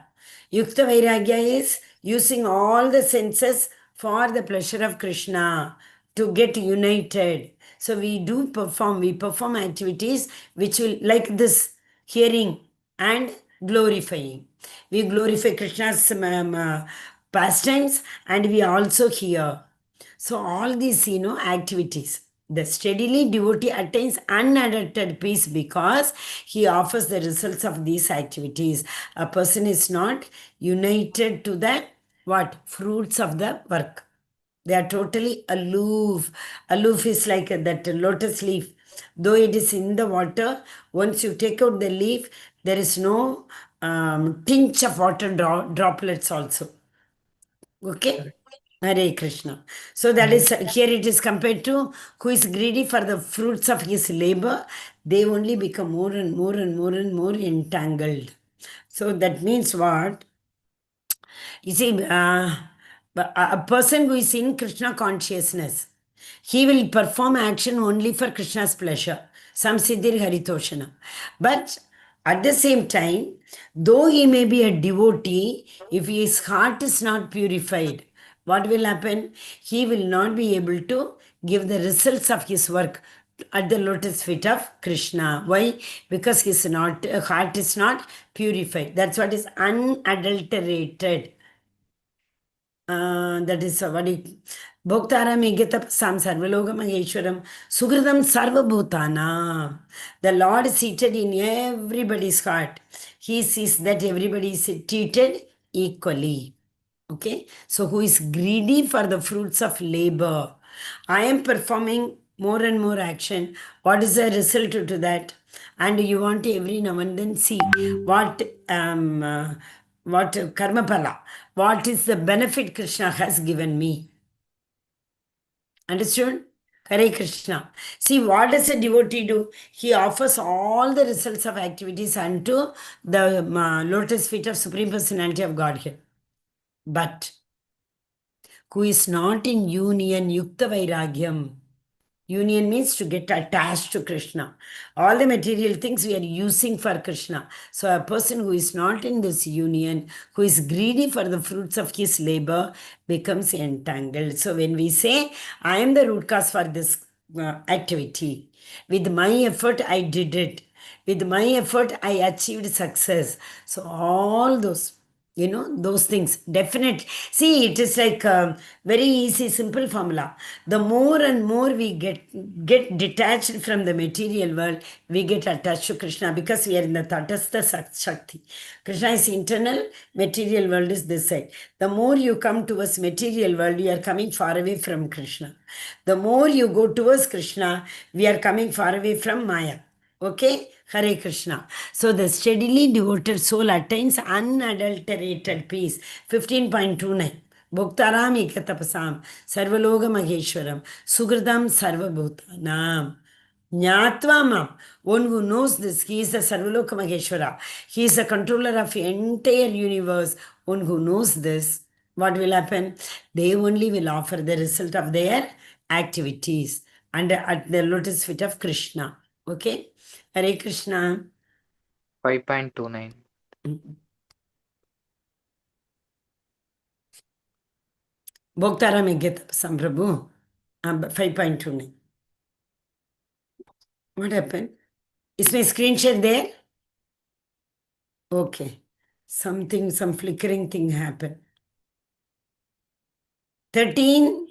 B: Yukta Vairagya is using all the senses for the pleasure of Krishna to get united. So we perform activities which will, like this, hearing and glorifying. We glorify Krishna's pastimes and we also hear. So all these, activities. The steadily devotee attains unadulterated peace because he offers the results of these activities. A person is not united to the what? Fruits of the work. They are totally aloof. Aloof is like that lotus leaf. Though it is in the water, once you take out the leaf, there is no tinge of water droplets also. Okay? Hare Krishna. So that is, here it is compared to who is greedy for the fruits of his labor, they only become more and more and more and more entangled. So that means what? You see, a person who is in Krishna consciousness, he will perform action only for Krishna's pleasure. Samsiddhir Haritoshana. But at the same time, though he may be a devotee, if his heart is not purified, what will happen? He will not be able to give the results of his work at the lotus feet of Krishna. Why? Because his heart is not purified. That's what is unadulterated. That is what it. Bhoktaram Egatapasam Sarvalogam Maheshwaram Sugridam Sarvabhutana. The Lord is seated in everybody's heart. He sees that everybody is treated equally. Okay, so who is greedy for the fruits of labor? I am performing more and more action. What is the result to that? And you want to every now and then see what karma pala, what is the benefit Krishna has given me. Understood? Hare Krishna. See, what does a devotee do? He offers all the results of activities unto the lotus feet of Supreme Personality of Godhead. But who is not in union, Yukta Vairagyam, Union means to get attached to Krishna. All the material things we are using for Krishna. So a person who is not in this union, who is greedy for the fruits of his labor, becomes entangled. So when we say, I am the root cause for this activity, with my effort I did it, with my effort I achieved success. So all those, those things definitely. See, it is like a very easy, simple formula. The more and more we get detached from the material world, we get attached to Krishna, because we are in the Tatastha Shakti. Krishna is internal, material world is this side. The more you come towards material world, you are coming far away from Krishna. The more you go towards Krishna, we are coming far away from Maya. Okay? Hare Krishna. So the steadily devoted soul attains unadulterated peace. 15.29. Bhoktaram ekatapasam sarvaloga maheshwaram sugradam sarvabhutanam. Jnatva mam. One who knows this, he is the Sarvaloka Maheshwara. He is the controller of the entire universe. One who knows this, what will happen? They only will offer the result of their activities and at the lotus feet of Krishna. Okay? Hare Krishna.
C: 5.29.
B: Bhoktara mein get some Prabhu. 5.29. What happened? Is my screen share there? Okay. Some flickering thing happened. 13.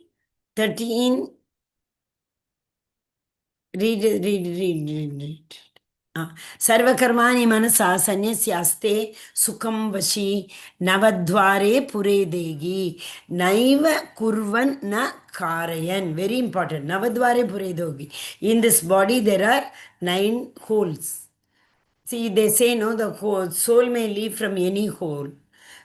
B: Read. Sarvakarmani manasa sanyasyaste sukham vashi navadvare pure degi naiva kurvan na karayan. Very important. Navadvare pure degi. In this body there are 9 holes. See, they say, no, the soul may leave from any hole.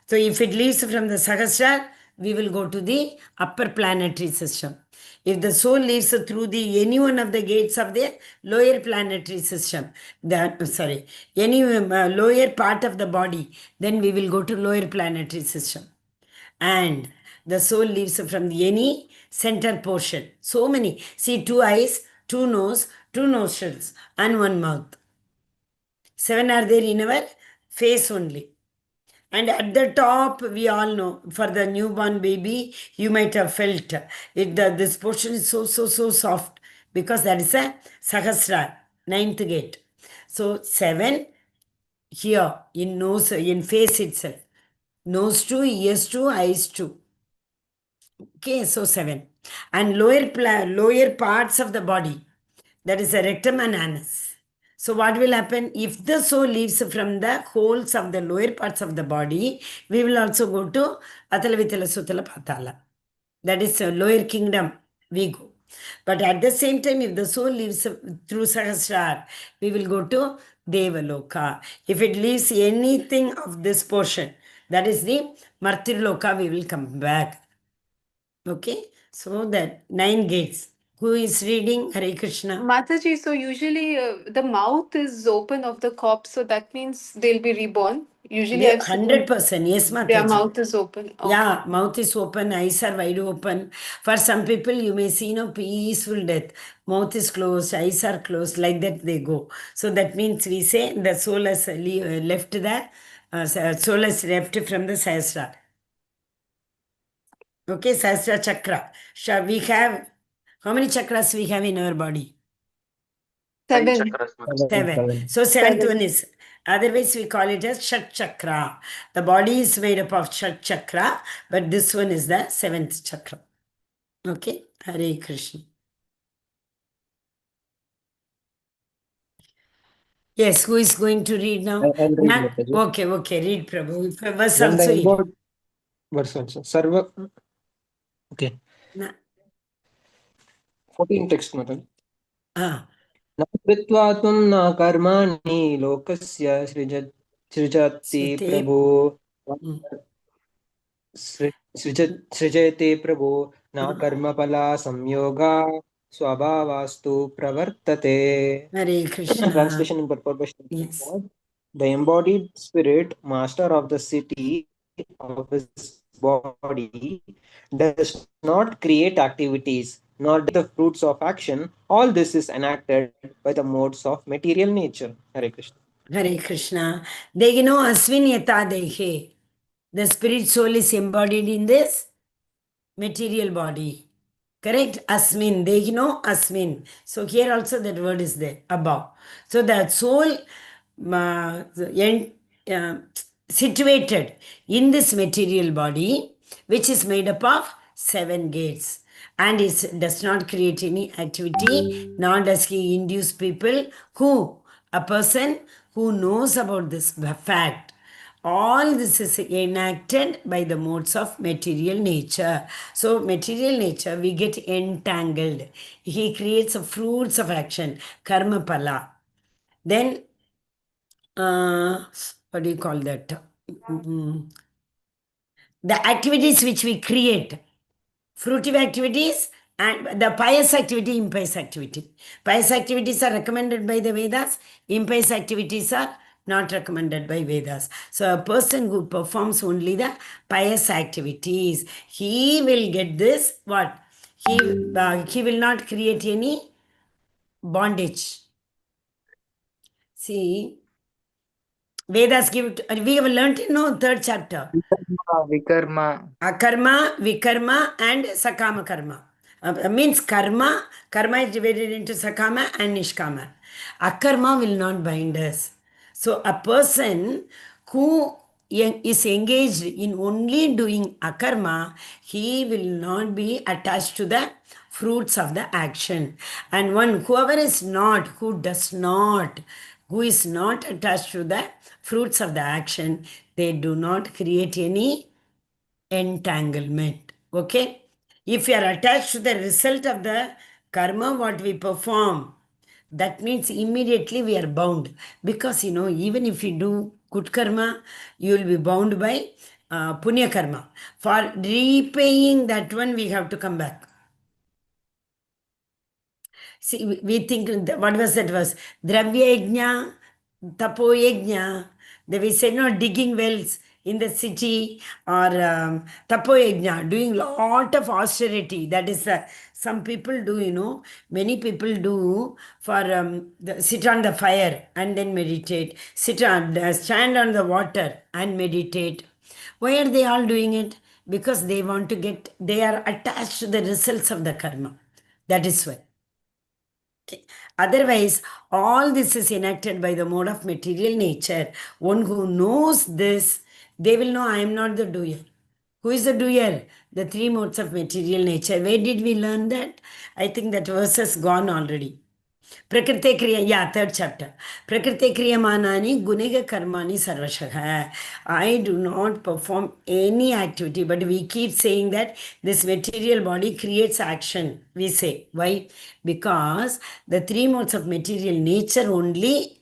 B: So if it leaves from the Sahasrara, we will go to the upper planetary system. If the soul leaves through any one of the gates of the lower planetary system, any lower part of the body, then we will go to lower planetary system. And the soul leaves from any center portion. So many. See, 2 eyes, 2 nose, 2 nostrils, and 1 mouth. 7 are there in our face only. And at the top, we all know, for the newborn baby, you might have felt this portion is so soft, because that is a Sahasrara, 9th gate. So 7 here in nose, in face itself. Nose 2, ears 2, eyes 2. Okay, so 7. And lower parts of the body, that is the rectum and anus. So what will happen? If the soul leaves from the holes of the lower parts of the body, we will also go to Atala Vitala Sutala Patala. That is a lower kingdom we go. But at the same time, if the soul leaves through Sahasrara, we will go to Devaloka. If it leaves anything of this portion, that is the Martirloka, we will come back. Okay? So that 9 gates. Who is reading? Hare Krishna.
A: Mataji, so usually the mouth is open of the corpse, so that means they'll be reborn. Usually
B: Yeah,
A: I've seen
B: 100%. Yes,
A: their
B: Mataji.
A: mouth is open. Okay.
B: Yeah, mouth is open, eyes are wide open. For some people, you may see no peaceful death. Mouth is closed, eyes are closed, like that they go. So that means we say the soul has left soul has left from the Sahasrara. Okay, Sahasrara Chakra. We have, how many chakras we have in our body?
A: 7.
B: 7. So 7th one is, otherwise we call it as Shat Chakra. The body is made up of Shat Chakra, but this one is the 7th chakra. Okay, Hare Krishna. Yes, who is going to read now?
F: I'll read, Mataji.
B: Okay, read Prabhu. Verse
F: When the
B: also read.
F: elbow verse also. Sarva. Okay.
B: Na,
F: 14 text, Mataji.
B: ah,
F: न कृत्वा त्वं न कर्माणि लोकस्य सृजति
B: Srite.
F: प्रभो सृजते प्रभो न कर्मफला संयोगा स्वभावास्तु प्रवर्तते.
B: Hare Krishna.
F: Translation in purport by Shastri.
B: Yes.
F: The embodied spirit, master of the city of his body, does not create activities nor the fruits of action. All this is enacted by the modes of material nature. Hare Krishna.
B: Hare Krishna. Degino asvin yata dehe. The spirit soul is embodied in this material body. Correct? Asmin. Degino asmin. So here also that word is there, above. So that soul uh, situated in this material body, which is made up of 7 gates. And it does not create any activity, nor does he induce people who, a person who knows about this fact. All this is enacted by the modes of material nature. So, material nature, we get entangled. He creates fruits of action, karma pala. Then, what do you call that? Mm, The activities which we create, fruitive activities and the pious activity, impious activity. Pious activities are recommended by the Vedas, impious activities are not recommended by Vedas. So a person who performs only the pious activities, he will get this, what? He will not create any bondage. See, Vedas give it, we have learnt in no third chapter.
C: Vikarma.
B: Akarma, Vikarma, and Sakama karma. Means karma is divided into Sakama and Nishkama. Akarma will not bind us. So a person who is engaged in only doing akarma, he will not be attached to the fruits of the action. And whoever is not, who does not, who is not attached to the fruits of the action, they do not create any entanglement. Okay? If you are attached to the result of the karma, what we perform, that means immediately we are bound. Because, even if you do good karma, you will be bound by punya karma. For repaying that one, we have to come back. See, we think, what was that verse? Dravya yajna, tapo yajna. We say, no, digging wells in the city or tapo yajna, doing lot of austerity. That is, some people do, many people do for sit on the fire and then meditate, stand on the water and meditate. Why are they all doing it? Because they want to they are attached to the results of the karma. That is why. Otherwise, all this is enacted by the mode of material nature. One who knows this, they will know I am not the doer. Who is the doer? The 3 modes of material nature. Where did we learn that? I think that verse has gone already. Prakriti Kriya, third chapter. Prakriti Kriyamanani Gunega Karmani Sarvashaha. I do not perform any activity, but we keep saying that this material body creates action. We say. Why? Because the 3 modes of material nature only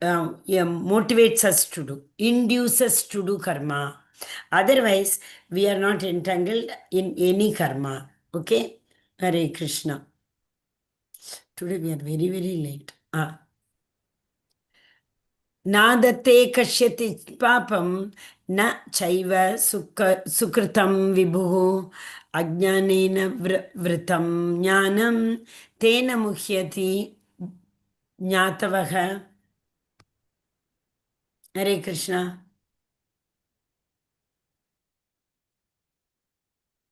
B: motivates us to do, induces to do karma. Otherwise, we are not entangled in any karma. Okay? Hare Krishna. Today we are very, very late. Nadate kashyati papam na chaiva sukritam vibhu ajnanena vritam jnanam tena muhyati jnatavaha. Hare Krishna.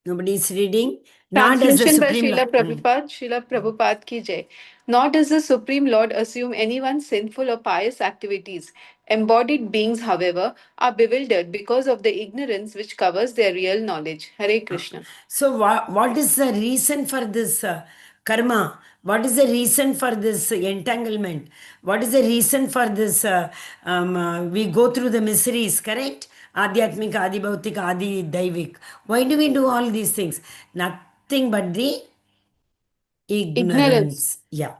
B: Nobody is reading. Not as the
A: Translation by
B: Supreme
A: Srila
B: Lord.
A: Prabhupada, Srila Prabhupada ki jai. Nor does the Supreme Lord assume anyone's sinful or pious activities. Embodied beings, however, are bewildered because of the ignorance which covers their real knowledge. Hare Krishna.
B: So, what is the reason for this karma? What is the reason for this entanglement? What is the reason for this? We go through the miseries, correct? Adhyatmik, Adi Bhautik, Adi Daivik. Why do we do all these things? Nothing but the
A: Ignorance.
B: ignorance. Yeah.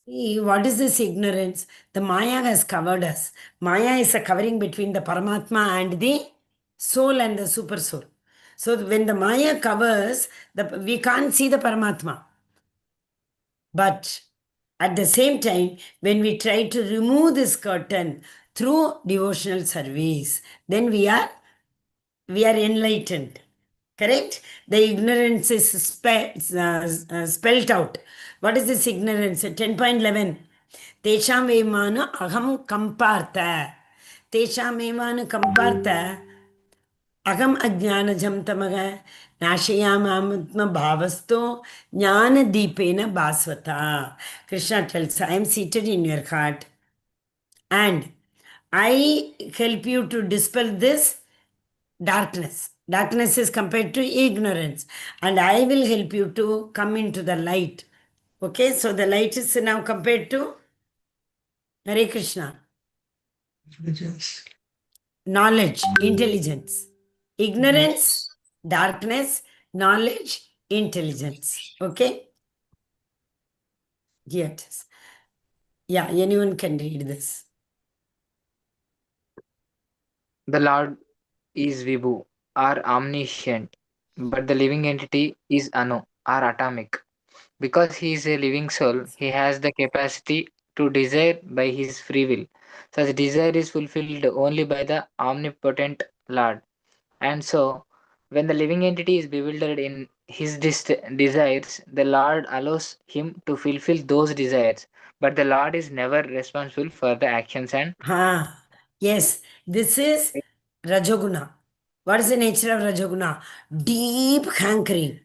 B: See, what is this ignorance? The Maya has covered us. Maya is a covering between the Paramatma and the soul and the super soul. So when the Maya covers, we can't see the Paramatma. But at the same time, when we try to remove this curtain through devotional service, then we are enlightened. Correct? The ignorance is spelled out. What is this ignorance? 10.11. Tesham vemanu aham kampartha. Tesham vemanu kampartha. Aham ajnanajam tamaga. Nashayamamatma bhavasto jnana deepena basvata. Krishna tells, I am seated in your heart. And I help you to dispel this darkness. Darkness is compared to ignorance. And I will help you to come into the light. Okay, so the light is now compared to Hare Krishna. Knowledge, intelligence. Ignorance, darkness, knowledge, intelligence. Okay? Here it is. Yeah, anyone can read this.
C: The Lord is Vibhu, or omniscient, but the living entity is Anu, or atomic. Because he is a living soul, he has the capacity to desire by his free will. Such desire is fulfilled only by the omnipotent Lord. And so, when the living entity is bewildered in his desires, the Lord allows him to fulfill those desires. But the Lord is never responsible for the actions and
B: Yes, this is Rajoguna. What is the nature of Rajoguna? Deep hankering.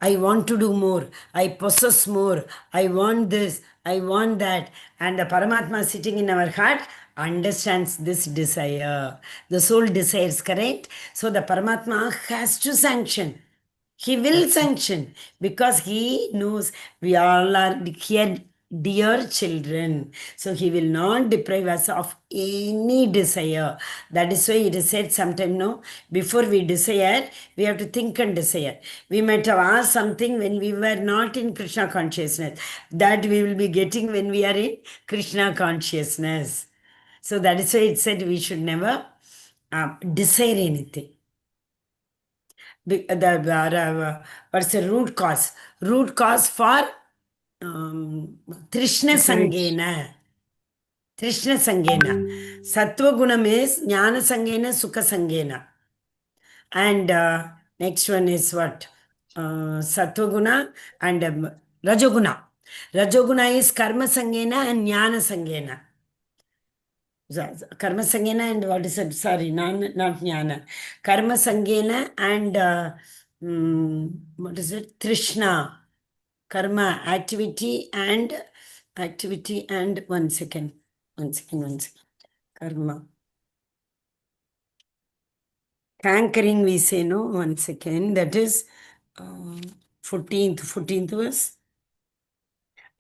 B: I want to do more. I possess more. I want this. I want that. And the Paramatma sitting in our heart understands this desire. The soul desires, correct? So the Paramatma has to sanction. He will sanction because he knows we all are here dear children. So he will not deprive us of any desire. That is why it is said sometime, no, before we desire, we have to think and desire. We might have asked something when we were not in Krishna consciousness. That we will be getting when we are in Krishna consciousness. So that is why it said we should never desire anything. What's the root cause? Root cause for Trishna Sangena. Trishna Sangena. Sattva Gunam is Jnana Sangena, Sukha Sangena. And next one is what? Sattva Guna and Rajoguna. Rajoguna is Karma Sangena and Jnana Sangena. Karma Sangena and what is it? Sorry, not Jnana. Karma Sangena and what is it? Trishna. Karma, activity and 1 second. 1 second. Karma. Hankering we say, no? 1 second. That is 14th verse.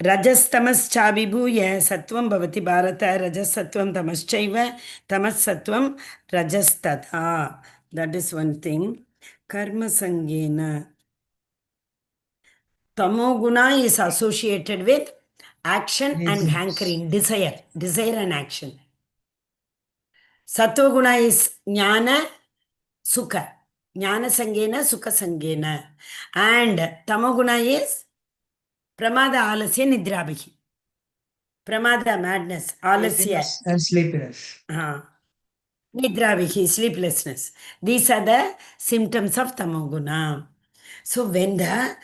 B: Rajastamas chabibhuya sattvam bhavati bharata rajasattvam tamaschaiva tamasattvam rajastata. That is one thing. Karma sangena. Tamoguna is associated with action and hankering, desire and action. Sattva is jnana, sukha. Jnana sangena, sukha sangena. And tamoguna is pramada alasya nidrabhihi. Pramada, madness, alasya.
D: And sleepiness.
B: Nidrabhihi, sleeplessness. These are the symptoms of tamoguna. So when the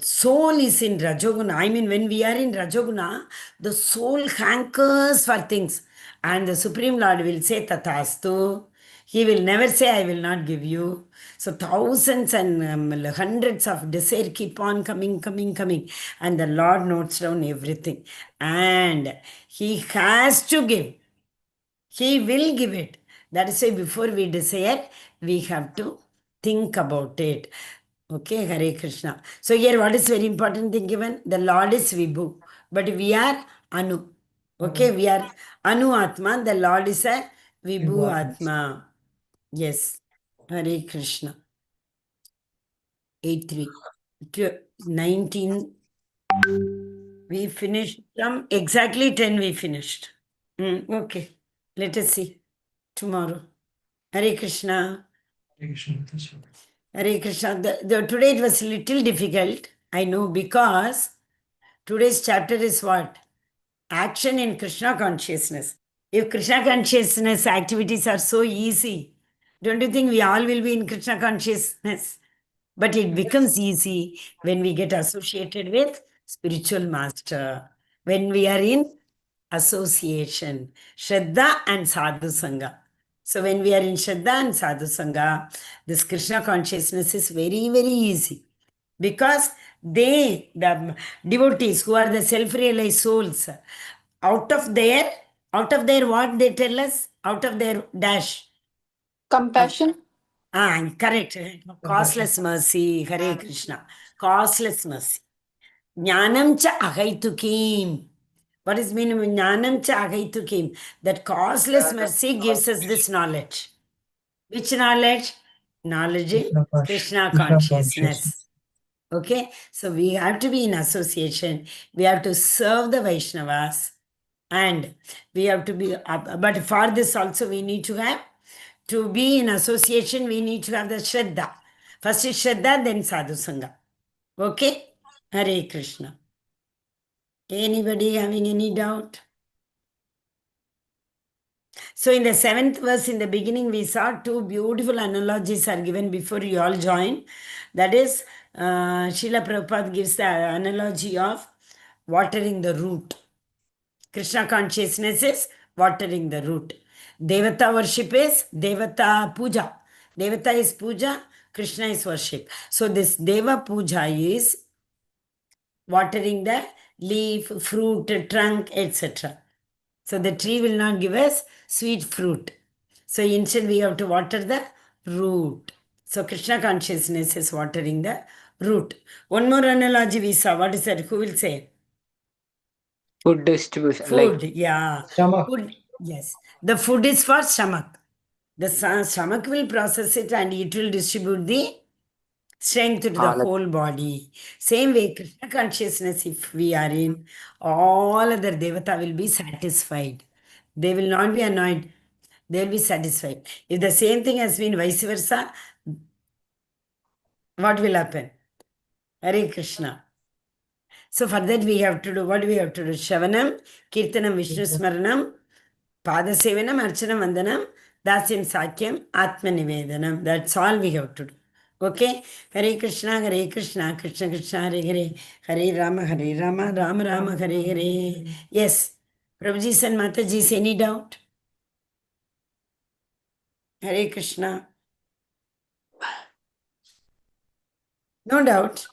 B: soul is in Rajoguna, I mean when we are in Rajoguna, the soul hankers for things. And the Supreme Lord will say Tathastu. He will never say, I will not give you. So thousands and hundreds of desire keep on coming. And the Lord notes down everything. And He has to give. He will give it. That is why before we desire, we have to think about it. Okay, Hare Krishna. So here what is very important thing given? The Lord is Vibhu, but we are Anu. Okay, we are Anu Atma. The Lord is a Vibhu Atma. Yes, Hare Krishna. 8.3. 19. We finished from exactly 10 we finished. Okay, let us see tomorrow. Hare Krishna.
D: Hare Krishna.
B: Hare Krishna. Today it was a little difficult, I know, because today's chapter is what? Action in Krishna consciousness. If Krishna consciousness activities are so easy, Don't you think we all will be in Krishna consciousness? But it becomes easy when we get associated with spiritual master. When we are in association, Shraddha and Sadhu Sangha. So when we are in Shraddha and Sadhu Sangha, this Krishna consciousness is very, very easy. Because they, the devotees who are the self-realized souls, out of their what they tell us? Out of their dash.
A: Compassion.
B: Correct. Causeless mercy, Hare Krishna. Causeless mercy. Jnanam cha agaitukim. What is meaning of jnanam cha agaitukim? That causeless mercy gives us this knowledge. Which knowledge? Knowledge in Krishna consciousness. Okay, so we have to be in association. We have to serve the Vaishnavas, and we have to be. But for this also, we need to have to be in association. We need to have the Shraddha. First is Shraddha, then Sadhu Sangha. Okay, Hare Krishna. Anybody having any doubt? So in the 7th verse, in the beginning, we saw two beautiful analogies are given before you all join. That is, Srila Prabhupada gives the analogy of watering the root. Krishna consciousness is watering the root. Devata worship is Devata puja. Devata is puja, Krishna is worship. So this Deva puja is watering the leaf, fruit, trunk, etc. So the tree will not give us sweet fruit. So instead we have to water the root. So Krishna consciousness is watering the root. One more analogy we saw. What is that? Who will say?
C: Food distribution.
B: Food,
C: Like
B: yeah.
D: Stomach.
B: Food, yes. The food is for stomach. The stomach will process it and it will distribute the strength to the
C: all
B: whole body. Same way, Krishna consciousness, if we are in, all other devata will be satisfied. They will not be annoyed. They will be satisfied. If the same thing has been vice versa, what will happen? Hare Krishna. So for that we have to do, what do we have to do? Shavanam, Kirtanam, Vishnu Smaranam, Padasevanam, Archanam, Vandanam, Dasyam Sakyam, Atma Nivedanam. That's all we have to do. Okay? Hare Krishna, Krishna Krishna, Hare Hare, Hare Rama, Rama Rama, Hare Hare. Yes. Prabhuji and Mataji, any doubt? Hare Krishna. No doubt.